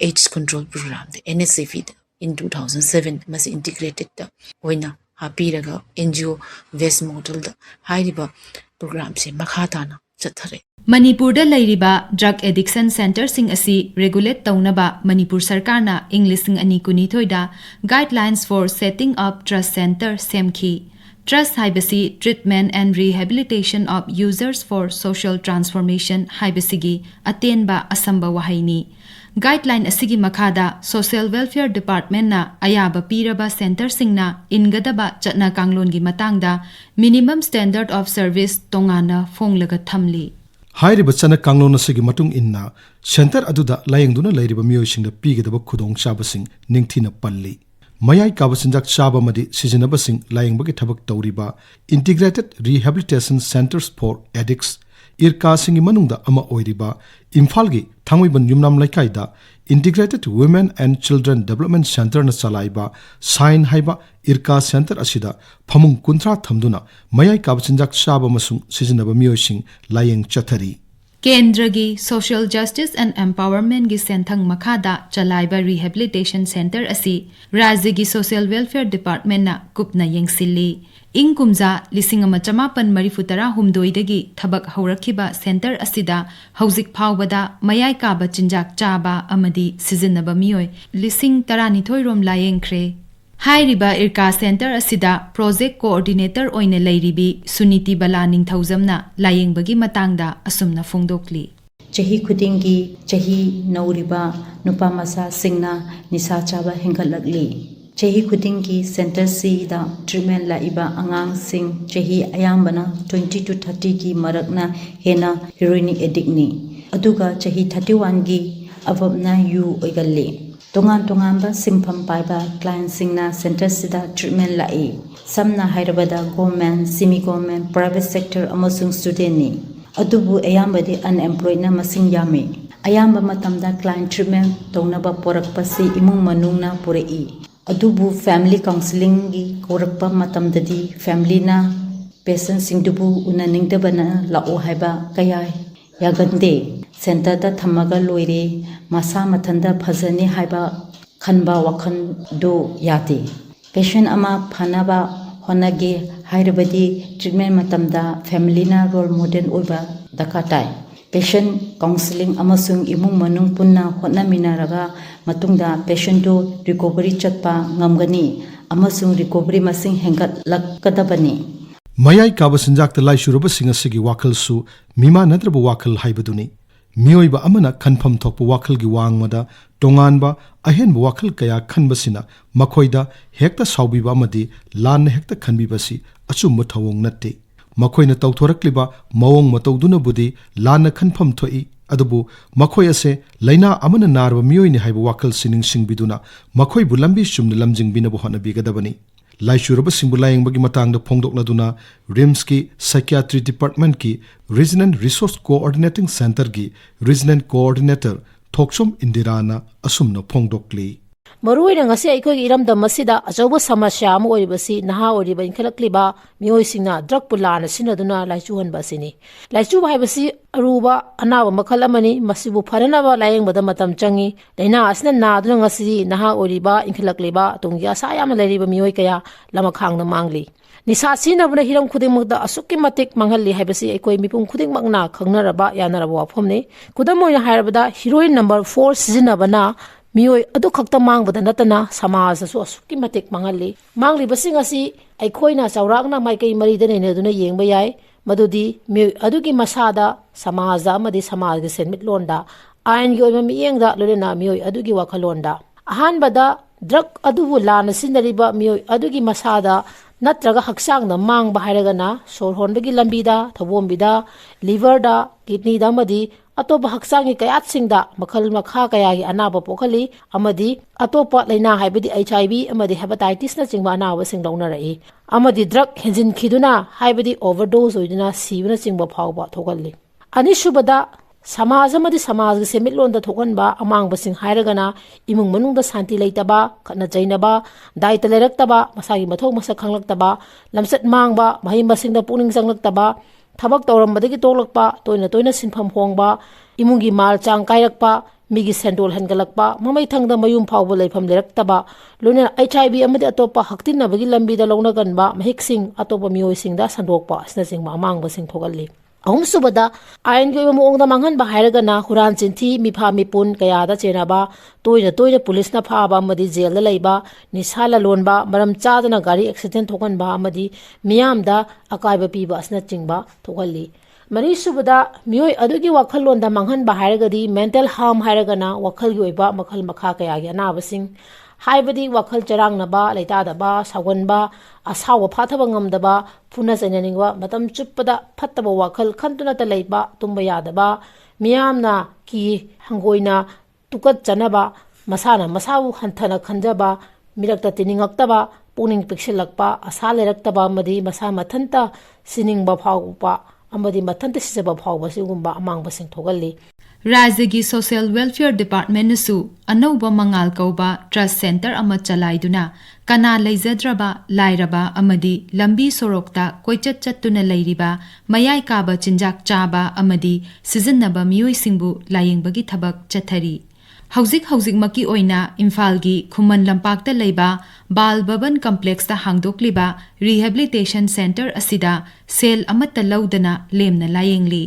AIDS ꯀꯟꯇ꯭ꯔꯣꯜ ꯄ꯭ꯔꯣꯒ꯭ꯔꯥꯝꯗ NSAPꯗ ꯏꯟ 2007 ꯃꯁꯤ ꯏꯟꯇꯤꯒ꯭ꯔꯦꯇꯦꯠꯇ ꯑꯣꯏꯅ ꯍꯥꯞꯄꯤꯔꯒ NGO ꯕꯦꯁ ꯃꯣꯗꯦꯜꯗ ꯍꯥꯏꯔꯤꯕ ꯄ꯭ꯔꯣꯒ꯭ꯔꯥꯝꯁꯦ ꯃꯈꯥ ꯇꯥꯅ ꯆꯠꯊꯔꯦ ꯃꯅꯤꯄꯨꯔꯗ ꯂꯩꯔꯤꯕ ꯗ꯭ꯔꯒ ꯑꯦꯗꯤꯛꯁꯟ ꯁꯦꯟꯇꯔꯁꯤꯡ ꯑꯁꯤ ꯔꯦꯒꯨꯂꯦꯠ ꯇꯧꯅꯕ ꯃꯅꯤꯄꯨꯔ ꯁꯔꯀꯥꯔꯅ ꯏꯪ 2019ꯗ guidelines for setting up trust center ꯁꯦꯝꯈꯤ ट्रस्ट हाइबसी treatment and rehabilitation of users for social transformation हाइबसीगी अतेनबा असंबा वहाइनी गाइडलाइन असिगी मखादा सोशल वेलफेयर डिपार्टमेंट ना अयाबा पीरबा सेंटर सिंगना इनगदबा चटना कांगलोनगी मतांगदा मिनिमम स्टैंडर्ड ऑफ सर्विस तोंगाना फोंगलगा थमली हाइरिबा चना कांगलोन असिगी मतुंग इन्ना सेंटर अदुदा लायंगदुना लैरिबा मियोइसिंगदा पीगदबा खुदोंग चाबसिंग निंगथिना पल्ली मयाई काबसिंजाक चाबमदि सिजनबसिंग लायंगबगी थबक तौरिबा integrated rehabilitation centers for addicts इरकासिंगी मनुंगदा अमा ओइरिबा इम्फालगी थांगोइबन युमनाम लैकाइदा integrated women and children development center न चलाइबा साइन हाइबा इरका सेंटर असिदा फमुंग कुंत्रा थमदुना मयाई काबसिंजाक चाबमसुंग सिजनबा मियोइसिंग लायंग चथरी केंद्र की सोशल जस्टिस एंड एम्पावरमेंट की सेंथंग मखादा चलाइबा रिहेबिलिटेशन सेंटर असी राज्य की सोशल वेलफेयर डिपार्टमेंट ना कुपना येंगसिल्ली इंग कुमजा 1974 थबक हौरखिबा सेंटर असिदा हौजिक फावबदा मयाई काबा चिंजाक चाबा अमदी सिजनबा मियोय 12 रोम लायेंख्रे हाइरिबा इरका सेंटर असिदा प्रोजेक्ट कोऑर्डिनेटर ओइने लैरिबी सुनीति बला निंगथौजमना लायेंबगी मतांगदा असुमना फोंदोकली चही खुदिंगी चही नौरिबा नुपा मसा सिंगना निसा चाबा हेंगलगली चही खुदिंगी सेंटर सीदा ट्रीटमेंट लाइबा अंगांग सिंग चही अयामबना 20 to 30 की मरकना हेना हेरोइन एडिक्टनी अदुगा चही 31 की अबबना यू ओइगल्ली तोंगान तोंगानबा सिंफम पाइबा क्लाइंट सिंगना सेंटर सिदा ट्रीटमेंट लाई समना हाइरबदा government semi government private sector अमसुंग स्टूडेंटनी अदुबु अयामबदि अनएम्प्लॉयड ना मसिंग यामे अयामबा मतमदा क्लाइंट ट्रीटमेंट तौनबा पोरकपसि इमुंग मनुंगना पुरेई अदुबु फैमिली काउंसलिंग की कोरकपा मतमददि फैमिली ना पेशेंट सिंगदुबु उननिंगदबना लाओ हाइबा कया यागंदे सेंटर दा थमगा लोइरे मसा मथंदा फजनी हाइबा खनबा वखन दो याते पेशेंट अमा फनाबा होनागे हाइरबदी ट्रीटमेंट मतमदा फैमिली ना रोल मॉडल ओबा दकाटाई पेशेंट काउंसलिंग अमसुंग इमुंग मनुंग पुन्ना होनामिनारगा मतुंगदा पेशेंट दो रिकवरी चटपा ngамगनी अमसुंग रिकवरी मसिंग हेंगत लक्कदबनी मयाई काबसिंजाक लाइचुरबसिंग असिगी वाखलसु मिमा नद्रब वाखल हाइबदुनी मियोइबा अमना खनफम थोकप वाखल की वांगमदा तोंगानबा अहेन वाखल कया खनबसिना मखोइदा हेक्ता साउबिबा मदि लान हेक्ता खनबिबसि अचुम थवोंग नत्ते मखोइना तौथोरक्लिबा मवोंग मतौदुनबुदि लान खनफम थोई अदुबु मखोइ असे लैना अमना नारबा मियोइनि हाइबा वाखल सिनिंग सिंगबिदुना मखोइबु लंबी चुमना लमजिंग बिनबो होनबिगदबनी लाइचुरबसिंगबु लायंगबगी मतंगदा फोंदोकलदुना रिम्स की साइकियाट्री डिपार्टमेंट की रीजनल रिसोर्स कोऑर्डिनेटिंग सेंटर की रीजनल कोऑर्डिनेटर थोक्सोम इंदिराना असुमनो फोंदोकली मरुइना ngasi aikoi iramda masida achoba samasya am oibasi naha oriba inkhalakliba mioisingna drug pulana sinaduna laichuhan basini laichu haibasi aruba anawa makhal amani masibu pharanaba layengbada matam changi leina asna naduna ngasi naha oriba inkhalakliba tungya asayam leriba mioi kaya lama khangna mangli nisa sinabuna hiram khudimukda asukki matik manghalli haibasi aikoi mipum khudingmakna khangnaraba yanaraba wafomne kudamoina hairabada heroine number 4 sizinabana मियोय अदु खक्ता मांगबदा नतना समाज सु असुकी मतेक मांगली मांगली busing असि आइखोइना चौरागना माइकई मरिदने नेदुना येंबा याय ꯃꯗꯨꯗꯤ ꯃꯤꯑꯣꯏ ꯑꯗꯨꯒꯤ ꯃꯁꯥꯗ ꯁꯃꯥꯖ ꯑꯃꯗꯤ ꯁꯃꯥꯖꯒꯤ ꯁꯦꯟꯃꯤꯠꯂꯣꯟꯗ ꯑꯥꯏꯟꯒꯤ ꯑꯣꯏꯕ ꯃꯤꯠꯌꯦꯡꯗ ꯂꯣꯏꯅꯅ ꯃꯤꯑꯣꯏ ꯑꯗꯨꯒꯤ ꯋꯥꯈꯜꯂꯣꯟꯗ ꯑꯍꯥꯟꯕꯗ ꯗ꯭ꯔꯒ ꯑꯗꯨꯕꯨ ꯂꯥꯟꯅ ꯁꯤꯖꯤꯟꯅꯔꯤꯕ ꯃꯤꯑꯣꯏ ꯑꯗꯨꯒꯤ ꯃꯁꯥꯗ ꯅꯠꯇ꯭ꯔꯒ ꯍꯛꯆꯥꯡꯗ ꯃꯥꯡꯕ ꯍꯥꯏꯔꯒꯅ ꯁꯣꯔ ꯍꯣꯟꯕꯒꯤ ꯂꯝꯕꯤꯗ ꯊꯧꯕꯣꯝꯕꯤꯗ ꯂꯤꯚꯔꯗ ꯀꯤꯗꯅꯤꯗ ꯑꯃꯗꯤ ꯑꯇꯣꯞꯄ ꯍꯛꯆꯥꯡꯒꯤ ꯀꯌꯥꯠꯁꯤꯡꯗ ꯃꯈꯜ ꯃꯈꯥ ꯀꯌꯥꯒꯤ ꯑꯅꯥꯕ ꯄꯣꯛꯍꯜꯂꯤ ꯑꯃꯗꯤ ꯑꯇꯣꯞꯄ ꯂꯩꯅꯥ ꯍꯥꯏꯕꯗꯤ HIV ꯑꯃꯗꯤ ꯍꯦꯄꯥꯇꯥꯏꯇꯤꯁꯅꯆꯤꯡꯕ ꯑꯅꯥꯕꯁꯤꯡ ꯂꯧꯅꯔꯛꯏ ꯑꯃꯗꯤ ꯗ꯭ꯔꯒ ꯍꯦꯟꯖꯤꯟꯈꯤꯗꯨꯅ ꯍꯥꯏꯕꯗꯤ ꯑꯣꯚꯔꯗꯣꯁ ꯑꯣꯏꯗꯨꯅ ꯁꯤꯕꯅꯆꯤꯡꯕ ꯐꯥꯎꯕ ꯊꯣꯛꯍꯜꯂꯤ ꯑꯅꯤꯁꯨꯕꯗ ꯁꯃꯥꯖ ꯑꯃꯗꯤ ꯁꯃꯥꯖꯒꯤ ꯁꯦꯟꯃꯤꯠꯂꯣꯟꯗ ꯊꯣꯛꯍꯟꯕ ꯑꯃꯥꯡꯕꯁꯤꯡ ꯍꯥꯏꯔꯒꯅ ꯏꯃꯨꯡ ꯃꯅꯨꯡꯗ ꯁꯥꯟꯇꯤ ꯂꯩꯇꯕ ꯈꯠꯅ ꯆꯩꯅꯕ ꯗꯥꯏꯇ ꯂꯩꯔꯛꯇꯕ ꯃꯁꯥꯒꯤ ꯃꯊꯧ ꯃꯁꯛ ꯈꯪꯂꯛꯇꯕ ꯂꯝꯆꯠ ꯃꯥꯡꯕ ꯃꯍꯩ ꯃꯁꯤꯡꯗ ꯄꯨꯛꯅꯤꯡ ꯆꯪꯂꯛꯇꯕ ꯊꯕꯛ ꯇꯧꯔꯝꯕꯗꯒꯤ ꯇꯣꯛꯂꯛꯄ ꯇꯣꯏꯅ ꯇꯣꯏꯅ ꯁꯤꯟꯐꯝ ꯍꯣꯡꯕ ꯏꯃꯨꯡꯒꯤ ꯃꯥꯜ ꯆꯥꯡ ꯀꯥꯏꯔꯛꯄ ꯃꯤꯒꯤ ꯁꯦꯟꯗꯣꯜ ꯍꯦꯟꯒꯠꯂꯛꯄ ꯃꯃꯩꯊꯪꯗ ꯃꯌꯨꯝ ꯐꯥꯎꯕ ꯂꯩꯐꯝ ꯂꯩꯔꯛꯇꯕ ꯂꯣꯏꯅꯅ HIV ꯑꯃꯗꯤ ꯑꯇꯣꯞꯄ ꯍꯛꯇꯤꯟꯅꯕꯒꯤ ꯂꯝꯕꯤꯗ ꯂꯧꯅꯒꯟꯕ ꯃꯍꯤꯛꯁꯤꯡ ꯑꯇꯣꯞꯄ ꯃꯤꯑꯣꯏꯁꯤꯡꯗ ꯁꯟꯗꯣꯛꯄ ꯑꯁꯤꯅꯆꯤꯡꯕ ꯑꯃꯥꯡꯕꯁꯤꯡ ꯊꯣꯛꯍꯜꯂꯤ ꯑꯍꯨꯝꯁꯨꯕꯗ ꯑꯥꯏꯟꯒꯤ ꯑꯣꯏꯕ ꯃꯑꯣꯡꯗ ꯃꯥꯡꯍꯟꯕ ꯍꯥꯏꯔꯒꯅ ꯍꯨꯔꯥꯟ ꯆꯤꯟꯊꯤ ꯃꯤꯐꯥ ꯃꯤꯄꯨꯟ ꯀꯌꯥꯗ ꯆꯦꯟꯅꯕ ꯇꯣꯏꯅ ꯇꯣꯏꯅ ꯄꯨꯂꯤꯁꯅ ꯐꯥꯕ ꯑꯃꯗꯤ ꯖꯦꯜꯗ ꯂꯩꯕ ꯅꯤꯁꯥ ꯂꯂꯣꯟꯕ ꯃꯔꯝ ꯆꯥꯗꯅ ꯒꯥꯔꯤ ꯑꯦꯛꯁꯤꯗꯦꯟ ꯊꯣꯛꯍꯟꯕ ꯑꯃꯗꯤ ꯃꯤꯌꯥꯝꯗ ꯑꯀꯥꯏꯕ ꯄꯤꯕ ꯑꯁꯤꯅꯆꯤꯡꯕ ꯊꯣꯛꯍꯜꯂꯤ ꯃꯔꯤꯁꯨꯕꯗ ꯃꯤꯑꯣꯏ ꯑꯗꯨꯒꯤ ꯋꯥꯈꯜꯂꯣꯟꯗ ꯃꯥꯡꯍꯟꯕ ꯍꯥꯏꯔꯒꯗꯤ ꯃꯦꯟꯇꯦꯜ ꯍꯥꯔꯝ ꯍꯥꯏꯔꯒꯅ ꯋꯥꯈꯜꯒꯤ ꯑꯣꯏꯕ ꯃꯈꯜ ꯃꯈꯥ ꯀꯌꯥꯒꯤ ꯑꯅꯥꯕꯁꯤꯡ ꯍꯥꯏꯕꯗꯤ ꯋꯥꯈꯜ ꯆꯔꯥꯡꯅꯕ ꯂꯩꯇꯥꯗꯕ ꯁꯥꯎꯒꯟꯕ ꯑꯁꯥꯎꯕ ꯐꯥꯊꯕ ꯉꯝꯗꯕ ꯐꯨꯅ ꯆꯩꯅꯅꯤꯡꯕ ꯃꯇꯝ ꯆꯨꯞꯄꯗ ꯐꯠꯇꯕ ꯋꯥꯈꯜ ꯈꯟꯗꯨꯅꯇ ꯂꯩꯕ ꯇꯨꯝꯕ ꯌꯥꯗꯕ ꯃꯤꯌꯥꯝꯅ ꯀꯤ ꯍꯪꯒꯣꯏꯅ ꯇꯨꯀꯠꯆꯅꯕ ꯃꯁꯥꯅ ꯃꯁꯥꯕꯨ ꯍꯟꯊꯅ ꯈꯟꯖꯕ ꯃꯤꯔꯛꯇ ꯇꯤꯟꯅꯤꯡꯉꯛꯇꯕ ꯄꯨꯛꯅꯤꯡ ꯄꯤꯛꯁꯤꯜꯂꯛꯄ ꯑꯁꯥ ꯂꯩꯔꯛꯇꯕ ꯑꯃꯗꯤ ꯃꯁꯥ ꯃꯊꯟꯇ ꯁꯤꯅꯤꯡꯕ ꯐꯥꯎꯕ ꯑꯃꯗꯤ ꯃꯊꯟꯇ ꯁꯤꯖꯕ ꯐꯥꯎꯕ ꯑꯁꯤꯒꯨꯝꯕ ꯑꯃꯥꯡꯕꯁꯤꯡ ꯊꯣꯛꯍꯜꯂꯤ ꯔꯥꯖ꯭ꯌꯒꯤ ꯁꯣꯁꯤꯌꯦꯜ ꯋꯦꯜꯐꯤꯌꯔ ꯗꯤꯄꯥꯔꯠꯃꯦꯟꯅꯁꯨ ꯑꯅꯧꯕ ꯃꯉꯥꯜ ꯀꯧꯕ ꯇ꯭ꯔꯁꯠ ꯁꯦꯟꯇꯔ ꯑꯃ ꯆꯂꯥꯏꯗꯨꯅ ꯀꯅꯥ ꯂꯩꯖꯗ꯭ꯔꯕ ꯂꯥꯏꯔꯕ ꯑꯃꯗꯤ ꯂꯝꯕꯤ ꯁꯣꯔꯣꯛꯇ ꯀꯣꯏꯆꯠ ꯆꯠꯇꯨꯅ ꯂꯩꯔꯤꯕ ꯃꯌꯥꯏ ꯀꯥꯕ ꯆꯤꯟꯖꯥꯛ ꯆꯥꯕ ꯑꯃꯗꯤ ꯁꯤꯖꯤꯟꯅꯕ ꯃꯤꯑꯣꯏꯁꯤꯡꯕꯨ ꯂꯥꯌꯦꯡꯕꯒꯤ ꯊꯕꯛ ꯆꯠꯊꯔꯤ ꯍꯧꯖꯤꯛꯃꯛꯀꯤ ꯑꯣꯏꯅ ꯏꯝꯐꯥꯜꯒꯤ ꯈꯨꯃꯟ ꯂꯝꯄꯥꯛꯇ ꯂꯩꯕ ꯕꯥꯜ ꯚꯕꯟ ꯀꯝꯄ꯭ꯂꯦꯛꯁꯇ ꯍꯥꯡꯗꯣꯛꯂꯤꯕ ꯔꯤꯍꯦꯕꯤꯂꯤꯇꯦꯁꯟ ꯁꯦꯟꯇꯔ ꯑꯁꯤꯗ ꯁꯦꯜ ꯑꯃꯠꯇ ꯂꯧꯗꯅ ꯂꯦꯝꯅ ꯂꯥꯌꯦꯡꯂꯤ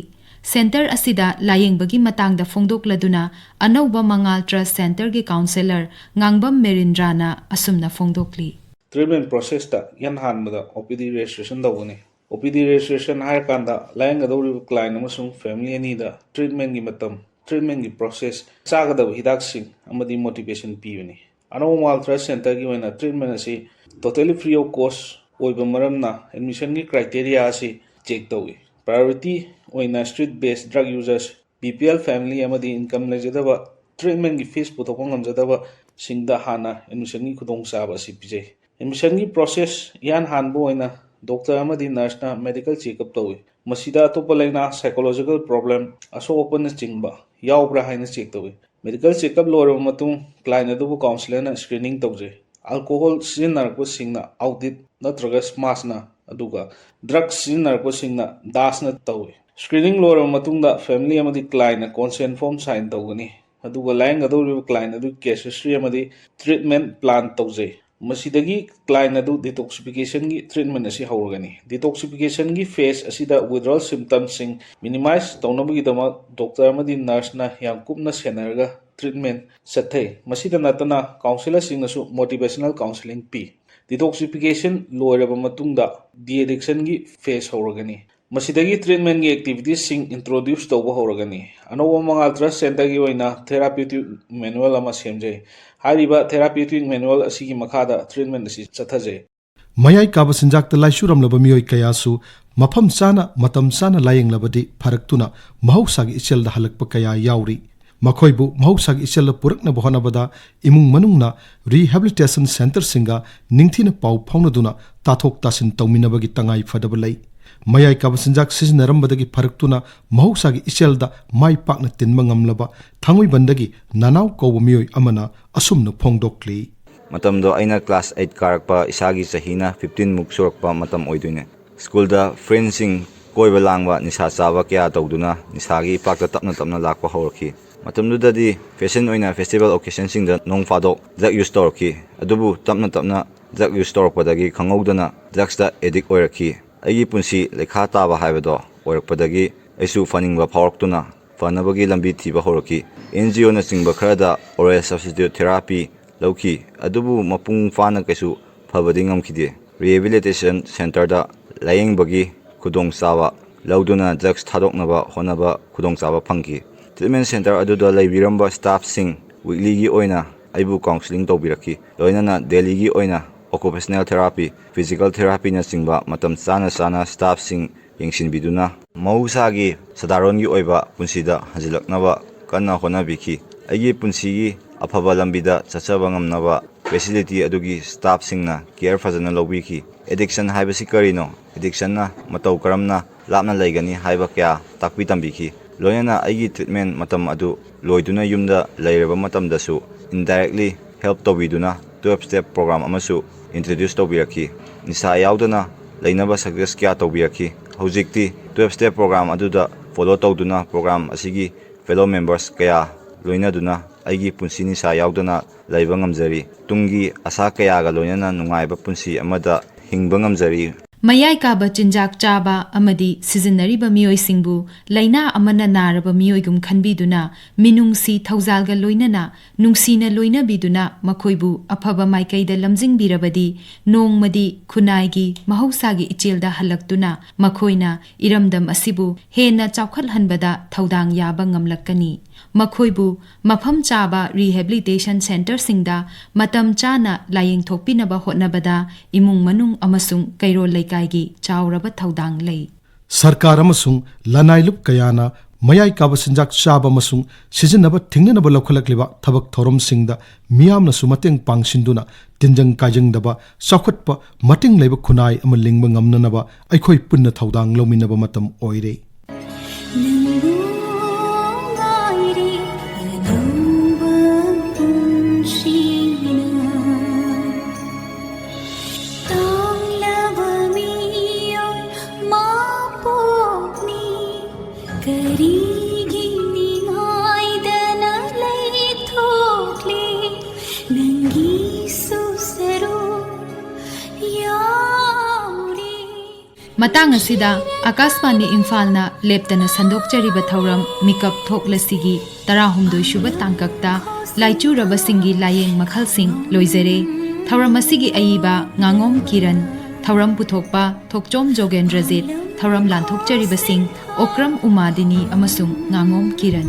ꯁꯦꯟꯇꯔ ꯑꯁꯤꯗ ꯂꯥꯌꯦꯡꯕꯒꯤ ꯃꯇꯥꯡꯗ ꯐꯣꯡꯗꯣꯛꯂꯗꯨꯅ ꯑꯅꯧꯕ ꯃꯉꯥꯜ ꯇ꯭ꯔꯁꯠ ꯁꯦꯟꯇꯔꯒꯤ ꯀꯥꯎꯟꯁꯤꯂꯔ ꯉꯥꯡꯕꯝ ꯃꯦꯔꯤꯟꯗ꯭ꯔꯥꯅ ꯑꯁꯨꯝꯅ ꯐꯣꯡꯗꯣꯛꯂꯤ ꯇ꯭ꯔꯤꯠꯃꯦꯟ ꯄ꯭ꯔꯣꯁꯦꯁꯇ ꯏꯍꯥꯟ ꯍꯥꯟꯕꯗ OPD ꯔꯦꯖꯤꯁꯇ꯭ꯔꯦꯁꯟ ꯇꯧꯒꯅꯤ OPD ꯔꯦꯖꯤꯁꯇ꯭ꯔꯦꯁꯟ ꯍꯥꯏꯔꯀꯥꯟꯗ ꯂꯥꯌꯦꯡꯒꯗꯧꯔꯤꯕ ꯀ꯭ꯂꯥꯏꯟ ꯑꯃꯁꯨꯡ ꯐꯦꯃꯤꯂꯤ ꯑꯅꯤꯗ ꯇ꯭ꯔꯤꯠꯃꯦꯟꯒꯤ ꯃꯇꯝ ꯇ꯭ꯔꯤꯠꯃꯦꯟꯒꯤ ꯄ꯭ꯔꯣꯁꯦꯁ ꯆꯥꯒꯗꯕ ꯍꯤꯗꯥꯛꯁꯤꯡ ꯑꯃꯗꯤ ꯃꯣꯇꯤꯚꯦꯁꯟ ꯄꯤꯕꯅꯤ ꯑꯅꯧꯕ ꯃꯉꯥꯜ ꯇ꯭ꯔꯁꯠ ꯁꯦꯟꯇꯔꯒꯤ ꯑꯣꯏꯅ ꯇ꯭ꯔꯤꯠꯃꯦꯟ ꯑꯁꯤ ꯇꯣꯇꯦꯂꯤ ꯐ꯭ꯔꯤ ꯑꯣꯐ ꯀꯣꯁꯠ ꯑꯣꯏꯕ ꯃꯔꯝꯅ ꯑꯦꯗꯃꯤꯁꯟꯒꯤ ꯀ꯭ꯔꯥꯏꯇꯦꯔꯤꯌꯥ ꯑꯁꯤ ꯆꯦꯛ ꯇꯧꯏ ꯄ꯭ꯔꯥꯏꯌꯣꯔꯤꯇꯤ ꯑꯣꯏꯅ ꯁ꯭ꯇ꯭ꯔꯤꯠ ꯕꯦꯁ ꯗ꯭ꯔꯒ ꯌꯨꯖꯔꯁ BPL ꯐꯦꯃꯤꯂꯤ ꯑꯃꯗꯤ ꯏꯟꯀꯝ ꯂꯩꯖꯗꯕ ꯇ꯭ꯔꯤꯠꯃꯦꯟꯒꯤ ꯐꯤꯁ ꯄꯨꯊꯣꯛꯄ ꯉꯝꯖꯗꯕ ꯁꯤꯡꯗ ꯍꯥꯟꯅ ꯑꯦꯗꯃꯤꯁꯟꯒꯤ ꯈꯨꯗꯣꯡꯆꯥꯕ ꯑꯁꯤ ꯄꯤꯖꯩ ꯑꯦꯗꯃꯤꯁꯟꯒꯤ ꯄ꯭ꯔꯣꯁꯦꯁ ꯏꯍꯥꯟ ꯍꯥꯟꯕ ꯑꯣꯏꯅ ꯗꯣꯛꯇꯔ ꯑꯃꯗꯤ ꯅꯔꯁꯅ ꯃꯦꯗꯤꯀꯦꯜ ꯆꯦꯛꯑꯞ ꯇꯧꯏ ꯃꯁꯤꯗ ꯑꯇꯣꯞꯄ ꯂꯩꯅꯥ ꯁꯥꯏꯀꯣꯂꯣꯖꯤꯀꯦꯜ ꯄ꯭ꯔꯣꯕ꯭ꯂꯦꯝ ꯑꯁꯣꯛ ꯑꯄꯟꯅꯆꯤꯡꯕ ꯌꯥꯎꯕ꯭ꯔꯥ ꯍꯥꯏꯅ ꯆꯦꯛ ꯇꯧꯏ ꯃꯦꯗꯤꯀꯦꯜ ꯆꯦꯛꯑꯞ ꯂꯣꯏꯔꯕ ꯃꯇꯨꯡ ꯀ꯭ꯂꯥꯏꯟ ꯑꯗꯨꯕꯨ ꯀꯥꯎꯟꯁꯤꯂꯔꯅ ꯁ꯭ꯀ꯭ꯔꯤꯅꯤꯡ ꯇꯧꯖꯩ ꯑꯜꯀꯣꯍꯣꯜ ꯁꯤꯖꯤꯟꯅꯔꯛꯄꯁꯤꯡꯅ ꯑꯥꯎꯗꯤꯠ ꯅꯠꯇ꯭ꯔꯒ ꯁ꯭ꯃꯥꯁꯅ ꯑꯗꯨꯒ ꯗ꯭ꯔꯒ ꯁꯤꯖꯤꯟꯅꯔꯛꯄꯁꯤꯡꯅ ꯗꯥꯁꯅ ꯇꯧꯏ ꯁ꯭ꯀ꯭ꯔꯤꯅꯤꯡ ꯂꯣꯏꯔꯕ ꯃꯇꯨꯡꯗ ꯐꯦꯃꯤꯂꯤ ꯑꯃꯗꯤ ꯀ꯭ꯂꯥꯏꯟꯅ ꯀꯣꯟꯁꯦꯟ ꯐꯣꯔꯝ ꯁꯥꯏꯟ ꯇꯧꯒꯅꯤ ꯑꯗꯨꯒ ꯂꯥꯌꯦꯡꯒꯗꯧꯔꯤꯕ ꯀ꯭ꯂꯥꯏꯟ ꯑꯗꯨꯒꯤ ꯀꯦꯁ ꯍꯤꯁꯇ꯭ꯔꯤ ꯑꯃꯗꯤ ꯇ꯭ꯔꯤꯠꯃꯦꯟ ꯄ꯭ꯂꯥꯟ ꯇꯧꯖꯩ ꯃꯁꯤꯗꯒꯤ ꯀ꯭ꯂꯥꯏꯟ ꯑꯗꯨ ꯗꯤꯇꯣꯛꯁꯤꯐꯤꯀꯦꯁꯟꯒꯤ ꯇ꯭ꯔꯤꯠꯃꯦꯟ ꯑꯁꯤ ꯍꯧꯔꯒꯅꯤ ꯗꯤꯇꯣꯛꯁꯤꯐꯤꯀꯦꯁꯟꯒꯤ ꯐꯦꯖ ꯑꯁꯤꯗ ꯋꯤꯗ꯭ꯔꯣꯜ ꯁꯤꯝꯇꯝꯁꯤꯡ ꯃꯤꯅꯤꯃꯥꯏꯖ ꯇꯧꯅꯕꯒꯤꯗꯃꯛ ꯗꯣꯛꯇꯔ ꯑꯃꯗꯤ ꯅꯔꯁꯅ ꯌꯥꯝ ꯀꯨꯞꯅ ꯁꯦꯟꯅꯔꯒ ꯇ꯭ꯔꯤꯠꯃꯦꯟ ꯆꯠꯊꯩ ꯃꯁꯤꯗ ꯅꯠꯇꯅ ꯀꯥꯎꯟꯁꯤꯂꯔꯁꯤꯡꯅꯁꯨ ꯃꯣꯇꯤꯚꯦꯁꯅꯦꯜ ꯀꯥꯎꯟꯁꯤꯂꯤꯡ ꯄꯤ ꯗꯤꯇꯣꯛꯁꯤꯐꯤꯀꯦꯁꯟ ꯂꯣꯏꯔꯕ ꯃꯇꯨꯡꯗ ꯗꯤꯑꯦꯗꯤꯛꯁꯟꯒꯤ ꯐꯦꯖ ꯍꯧꯔꯒꯅꯤ ꯃꯁꯤꯗꯒꯤ ꯇ꯭ꯔꯤꯠꯃꯦꯟꯒꯤ ꯑꯦꯛꯇꯤꯚꯤꯇꯤꯁꯁꯤꯡ ꯏꯟꯇ꯭ꯔꯣꯗ꯭ꯌꯨꯁ ꯇꯧꯕ ꯍꯧꯔꯒꯅꯤ ꯑꯅꯧꯕ ꯃꯉꯥꯜ ꯇ꯭ꯔꯁꯠ ꯁꯦꯟꯇꯔꯒꯤ ꯑꯣꯏꯅ ꯊꯦꯔꯥꯄ꯭ꯌꯨꯇꯤꯛ ꯃꯦꯅꯨꯑꯦꯜ ꯑꯃ ꯁꯦꯝꯖꯩ ꯍꯥꯏꯔꯤꯕ ꯊꯦꯔꯥꯄ꯭ꯌꯨꯇꯤꯛ ꯃꯦꯅꯨꯑꯦꯜ ꯑꯁꯤꯒꯤ ꯃꯈꯥꯗ ꯇ꯭ꯔꯤꯠꯃꯦꯟ ꯑꯁꯤ ꯆꯠꯊꯖꯩ ꯃꯌꯥꯏ ꯀꯥꯕ ꯆꯤꯟꯖꯥꯛꯇ ꯂꯥꯏꯆꯨꯔꯝꯂꯕ ꯃꯤꯑꯣꯏ ꯀꯌꯥꯁꯨ ꯃꯐꯝ ꯆꯥꯅ ꯃꯇꯝ ꯆꯥꯅ ꯂꯥꯌꯦꯡꯂꯕꯗꯤ ꯐꯔꯛꯇꯨꯅ ꯃꯍꯧꯁꯥꯒꯤ ꯏꯆꯦꯜꯗ ꯍꯜꯂꯛꯄ ꯀꯌꯥ ꯌꯥꯎꯔꯤ ꯃꯈꯣꯏꯕꯨ ꯃꯍꯧꯁꯥꯒꯤ ꯏꯆꯦꯜꯗ ꯄꯨꯔꯛꯅꯕ ꯍꯣꯠꯅꯕꯗ ꯏꯃꯨꯡ ꯃꯅꯨꯡꯅ ꯔꯤꯍꯦꯕꯤꯂꯤꯇꯦꯁꯟ ꯁꯦꯟꯇꯔꯁꯤꯡꯒ ꯅꯤꯡꯊꯤꯅ ꯄꯥꯎ ꯐꯥꯎꯅꯗꯨꯅ ꯇꯥꯊꯣꯛ ꯇꯥꯁꯤꯟ ꯇꯧꯃꯤꯟꯅꯕꯒꯤ ꯇꯉꯥꯏ ꯐꯗꯕ ꯂꯩ ꯃꯌꯥꯏ ꯀꯥꯕ ꯆꯤꯟꯖꯥꯛ ꯁꯤꯖꯤꯟꯅꯔꯝꯕꯗꯒꯤ ꯐꯔꯛꯇꯨꯅ ꯃꯍꯧꯁꯥꯒꯤ ꯏꯆꯦꯜꯗ ꯃꯥꯏ ꯄꯥꯛꯅ ꯇꯤꯟꯕ ꯉꯝꯂꯕ ꯊꯥꯡꯃꯩꯕꯟꯗꯒꯤ ꯅꯅꯥꯎ ꯀꯧꯕ ꯃꯤꯑꯣꯏ ꯑꯃꯅ ꯑꯁꯨꯝꯅ ꯐꯣꯡꯗꯣꯛꯂꯤ ꯃꯇꯝꯗꯣ ꯑꯩꯅ ꯀ꯭ꯂꯥꯁ 8 ꯀꯥꯔꯛꯄ ꯏꯁꯥꯒꯤ ꯆꯍꯤꯅ 15 ꯃꯨꯛ ꯁꯨꯔꯛꯄ ꯃꯇꯝ ꯑꯣꯏꯗꯣꯏꯅꯦ ꯁ꯭ꯀꯨꯜꯗ ꯐ꯭ꯔꯦꯟꯁꯤꯡ ꯀꯣꯏꯕ ꯂꯥꯡꯕ ꯅꯤꯁꯥ ꯆꯥꯕ ꯀꯌꯥ ꯇꯧꯗꯨꯅ ꯅꯤꯁꯥꯒꯤ ꯏꯄꯥꯛꯇ ꯇꯞꯅ ꯇꯞꯅ ꯂꯥꯛꯄ ꯍꯧꯔꯛꯈꯤ ꯃꯇꯝꯗꯨꯗꯗꯤ ꯐꯦꯁꯟ ꯑꯣꯏꯅ ꯐꯦꯁꯇꯤꯚꯦꯜ ꯑꯣꯀꯦꯁꯟꯁꯤꯡꯗ ꯅꯣꯡ ꯐꯥꯗꯣꯛ ꯗ꯭ꯔꯒ ꯌꯨꯁ ꯇꯧꯔꯛꯈꯤ ꯑꯗꯨꯕꯨ ꯇꯞꯅ ꯇꯞꯅ ꯗ꯭ꯔꯒ ꯌꯨꯁ ꯇꯧꯔꯛꯄꯗꯒꯤ ꯈꯪꯍꯧꯗꯅ ꯗ꯭ꯔꯒꯁꯇ ꯑꯦꯗꯤꯛ ꯑꯣꯏꯔꯛꯈꯤ ꯑꯩꯒꯤ ꯄꯨꯟꯁꯤ ꯂꯩꯈꯥ ꯇꯥꯕ ꯍꯥꯏꯕꯗꯣ ꯑꯣꯏꯔꯛꯄꯗꯒꯤ ꯑꯩꯁꯨ ꯐꯅꯤꯡꯕ ꯐꯥꯎꯔꯛꯇꯨꯅ ꯐꯅꯕꯒꯤ ꯂꯝꯕꯤ ꯊꯤꯕ ꯍꯧꯔꯛꯈꯤ NGOꯅꯆꯤꯡꯕ ꯈꯔꯗ ꯑꯣꯔꯦꯜ ꯁꯕꯁꯇꯤꯇ꯭ꯌꯨꯠ ꯊꯦꯔꯥꯄꯤ ꯂꯧꯈꯤ ꯑꯗꯨꯕꯨ ꯃꯄꯨꯡ ꯐꯥꯅ ꯀꯩꯁꯨ ꯐꯕꯗꯤ ꯉꯝꯈꯤꯗꯦ ꯔꯤꯍꯦꯕꯤꯂꯤꯇꯦꯁꯟ ꯁꯦꯟꯇꯔꯗ ꯂꯥꯌꯦꯡꯕꯒꯤ ꯈꯨꯗꯣꯡꯆꯥꯕ ꯂꯧꯗꯨꯅ ꯗ꯭ꯔꯒꯁ ꯊꯥꯗꯣꯛꯅꯕ ꯍꯣꯠꯅꯕ ꯈꯨꯗꯣꯡꯆꯥꯕ ꯐꯪꯈꯤ꯫ ꯇ꯭ꯔꯤꯠꯃꯦꯟ ꯁꯦꯟꯇꯔ ꯑꯗꯨꯗ ꯂꯩꯕꯤꯔꯝꯕ ꯁ꯭ꯇꯥꯐꯁꯤꯡ ꯋꯤꯛꯂꯤꯒꯤ ꯑꯣꯏꯅ ꯑꯩꯕꯨ ꯀꯥꯎꯟꯁꯤꯂꯤꯡ ꯇꯧꯕꯤꯔꯛꯈꯤ, ꯂꯣꯏꯅꯅ ꯗꯦꯂꯤꯒꯤ ꯑꯣꯏꯅ ꯑꯣꯀꯨꯄꯦꯁꯅꯦꯜ ꯊꯦꯔꯥꯄꯤ, ꯐꯤꯖꯤꯀꯦꯜ ꯊꯦꯔꯥꯄꯤꯅꯆꯤꯡꯕ ꯃꯇꯝ ꯆꯥꯅ ꯁ꯭ꯇꯥꯐꯁꯤꯡ ꯌꯦꯡꯁꯤꯟꯕꯤꯗꯨꯅ ꯃꯍꯧꯁꯥꯒꯤ ꯁꯗꯥꯔꯣꯟꯒꯤ ꯑꯣꯏꯕ ꯄꯨꯟꯁꯤꯗ ꯍꯟꯖꯤꯜꯂꯛꯅꯕ ꯀꯟꯅ ꯍꯣꯠꯅꯕꯤꯈꯤ꯫ ꯑꯩꯒꯤ ꯄꯨꯟꯁꯤꯒꯤ ꯑꯐꯕ ꯂꯝꯕꯤꯗ ꯆꯠꯆꯕ ꯉꯝꯅꯕ ꯐꯦꯁꯤꯂꯤꯇꯤ ꯑꯗꯨꯒꯤ ꯁ꯭ꯇꯥꯐꯁꯤꯡꯅ ꯀꯦꯌꯔ ꯐꯖꯅ ꯂꯧꯕꯤꯈꯤ꯫ ꯑꯦꯗꯤꯛꯁꯟ ꯍꯥꯏꯕꯁꯤ ꯀꯔꯤꯅꯣ, ꯑꯦꯗꯤꯛꯁꯟꯅ ꯃꯇꯧ ꯀꯔꯝꯅ ꯂꯥꯞꯅ ꯂꯩꯒꯅꯤ ꯍꯥꯏꯕ ꯀꯌꯥ ꯇꯥꯛꯄꯤ ꯇꯝꯕꯤꯈꯤ꯫ ꯂꯣꯏꯅꯅ ꯑꯩꯒꯤ ꯇ꯭ꯔꯤꯠꯃꯦꯟ ꯃꯇꯝ ꯑꯗꯨ ꯂꯣꯏꯗꯨꯅ ꯌꯨꯝꯗ ꯂꯩꯔꯕ ꯃꯇꯝꯗꯁꯨ ꯏꯟꯗꯥꯏꯔꯦꯛꯂꯤ ꯍꯦꯜꯞ ꯇꯧꯕꯤꯗꯨꯅ 12 ꯁ꯭ꯇꯦꯞ ꯄ꯭ꯔꯣꯒ꯭ꯔꯥꯝ ꯑꯃꯁꯨ ꯏꯟꯇ꯭ꯔꯣꯗ꯭ꯌꯨꯁ ꯇꯧꯕꯤꯔꯛꯈꯤ꯫ ꯅꯤꯁꯥ ꯌꯥꯎꯗꯅ ꯂꯩꯅꯕ ꯁꯖꯦꯁ ꯀꯌꯥ ꯇꯧꯕꯤꯔꯛꯈꯤ꯫ ꯍꯧꯖꯤꯛꯇꯤ 12 ꯁ꯭ꯇꯦꯞ ꯄ꯭ꯔꯣꯒ꯭ꯔꯥꯝ ꯑꯗꯨꯗ ꯐꯣꯂꯣ ꯇꯧꯗꯨꯅ ꯄ꯭ꯔꯣꯒ꯭ꯔꯥꯝ ꯑꯁꯤꯒꯤ ꯐꯦꯂꯣ ꯃꯦꯝꯕꯔꯁ ꯀꯌꯥ ꯂꯣꯏꯅꯗꯨꯅ ꯑꯩꯒꯤ ꯄꯨꯟꯁꯤ ꯅꯤꯁꯥ ꯌꯥꯎꯗꯅ ꯂꯩꯕ ꯉꯝꯖꯔꯤ꯫ ꯇꯨꯡꯒꯤ ꯑꯁꯥ ꯀꯌꯥꯒ ꯂꯣꯏꯅꯅ ꯅꯨꯡꯉꯥꯏꯕ ꯄꯨꯟꯁꯤ ꯑꯃꯗ ꯍꯤꯡꯕ ꯉꯝꯖꯔꯤ꯫ ꯃꯌꯥꯏ ꯀꯥꯕ ꯆꯤꯟꯖꯥꯛ ꯆꯥꯕ ꯑꯃꯗꯤ ꯁꯤꯖꯤꯟꯅꯔꯤꯕ ꯃꯤꯑꯣꯏꯁꯤꯡꯕꯨ ꯂꯩꯅꯥ ꯑꯃꯅ ꯅꯥꯔꯕ ꯃꯤꯑꯣꯏꯒꯨꯝ ꯈꯟꯕꯤꯗꯨꯅ ꯃꯤꯅꯨꯡꯁꯤ ꯊꯧꯖꯥꯜꯒ ꯂꯣꯏꯅꯅ ꯅꯨꯡꯁꯤꯅ ꯂꯣꯏꯅꯕꯤꯗꯨꯅ ꯃꯈꯣꯏꯕꯨ ꯑꯐꯕ ꯃꯥꯏꯀꯩꯗ ꯂꯝꯖꯤꯡꯕꯤꯔꯕꯗꯤ ꯅꯣꯡꯃꯗꯤ ꯈꯨꯟꯅꯥꯏꯒꯤ ꯃꯍꯧꯁꯥꯒꯤ ꯏꯆꯦꯜꯗ ꯍꯜꯂꯛꯇꯨꯅ ꯃꯈꯣꯏꯅ ꯏꯔꯝꯗꯝ ꯑꯁꯤꯕꯨ ꯍꯦꯟꯅ ꯆꯥꯎꯈꯠꯍꯟꯕꯗ ꯊꯧꯗꯥꯡ ꯌꯥꯕ ꯉꯝꯂꯛꯀꯅꯤ꯫ ꯃꯈꯣꯏꯕꯨ ꯃꯐꯝ ꯆꯥꯕ ꯔꯤꯍꯦꯕꯤꯂꯤꯇꯦꯁꯟ ꯁꯦꯟꯇꯔꯁꯤꯡꯗ ꯃꯇꯝ ꯆꯥꯅ ꯂꯥꯌꯦꯡꯊꯣꯛꯄꯤꯅꯕ ꯍꯣꯠꯅꯕꯗ ꯏꯃꯨꯡ ꯃꯅꯨꯡ ꯑꯃꯁꯨꯡ ꯀꯩꯔꯣꯜ ꯂꯩꯀꯥꯏꯒꯤ ꯆꯥꯎꯔꯕ ꯊꯧꯗꯥꯡ ꯂꯩ꯫ ꯁꯔꯀꯥꯔ ꯑꯃꯁꯨꯡ ꯂꯅꯥꯏꯂꯨꯞ ꯀꯌꯥꯅ ꯃꯌꯥꯏ ꯀꯥꯕ ꯆꯤꯟꯖꯥꯛ ꯆꯥꯕ ꯑꯃꯁꯨꯡ ꯁꯤꯖꯤꯟꯅꯕ ꯊꯤꯡꯅꯅꯕ ꯂꯧꯈꯠꯂꯛꯂꯤꯕ ꯊꯕꯛ ꯊꯧꯔꯝꯁꯤꯡꯗ ꯃꯤꯌꯥꯝꯅꯁꯨ ꯃꯇꯦꯡ ꯄꯥꯡꯁꯤꯟꯗꯨꯅ ꯇꯤꯟꯖꯪ ꯀꯥꯏꯖꯪꯗꯕ ꯆꯥꯎꯈꯠꯄ ꯃꯇꯤꯡ ꯂꯩꯕ ꯈꯨꯟꯅꯥꯏ ꯑꯃ ꯂꯤꯡꯕ ꯉꯝꯅꯅꯕ ꯑꯩꯈꯣꯏ ꯄꯨꯟꯅ ꯊꯧꯗꯥꯡ ꯂꯧꯃꯤꯟꯅꯕ ꯃꯇꯝ ꯑꯣꯏꯔꯦ꯫ ꯃꯇꯥꯡ ꯑꯁꯤꯗ ꯑꯀꯥꯁꯚꯥꯅꯤ ꯏꯝꯐꯥꯜꯅ ꯂꯦꯞꯇꯅ ꯁꯟꯗꯣꯛꯆꯔꯤꯕ ꯊꯧꯔꯝ ꯃꯤꯀꯞ ꯊꯣꯛꯂꯁꯤꯒꯤ 17 ꯁꯨꯕ ꯇꯥꯡꯀꯛꯇ ꯂꯥꯏꯆꯨꯔꯕꯁꯤꯡꯒꯤ ꯂꯥꯏꯌꯦꯡ ꯃꯈꯜꯁꯤꯡ ꯂꯣꯏꯖꯔꯦ꯫ ꯊꯧꯔꯝ ꯑꯁꯤꯒꯤ ꯑꯏꯕ ꯉꯥꯉꯣꯝ ꯀꯤꯔꯟ, ꯊꯧꯔꯝ ꯄꯨꯊꯣꯛꯄ ꯊꯣꯛꯆꯣꯝ ꯖꯣꯒꯦꯟꯗ꯭ꯔꯖꯤꯠ, ꯊꯧꯔꯝ ꯂꯥꯟꯊꯣꯛꯆꯔꯤꯕꯁꯤꯡ ꯑꯣꯀ꯭ꯔꯝ ꯎꯃꯥꯗꯤꯅꯤ ꯑꯃꯁꯨꯡ ꯉꯥꯉꯣꯝ ꯀꯤꯔꯟ꯫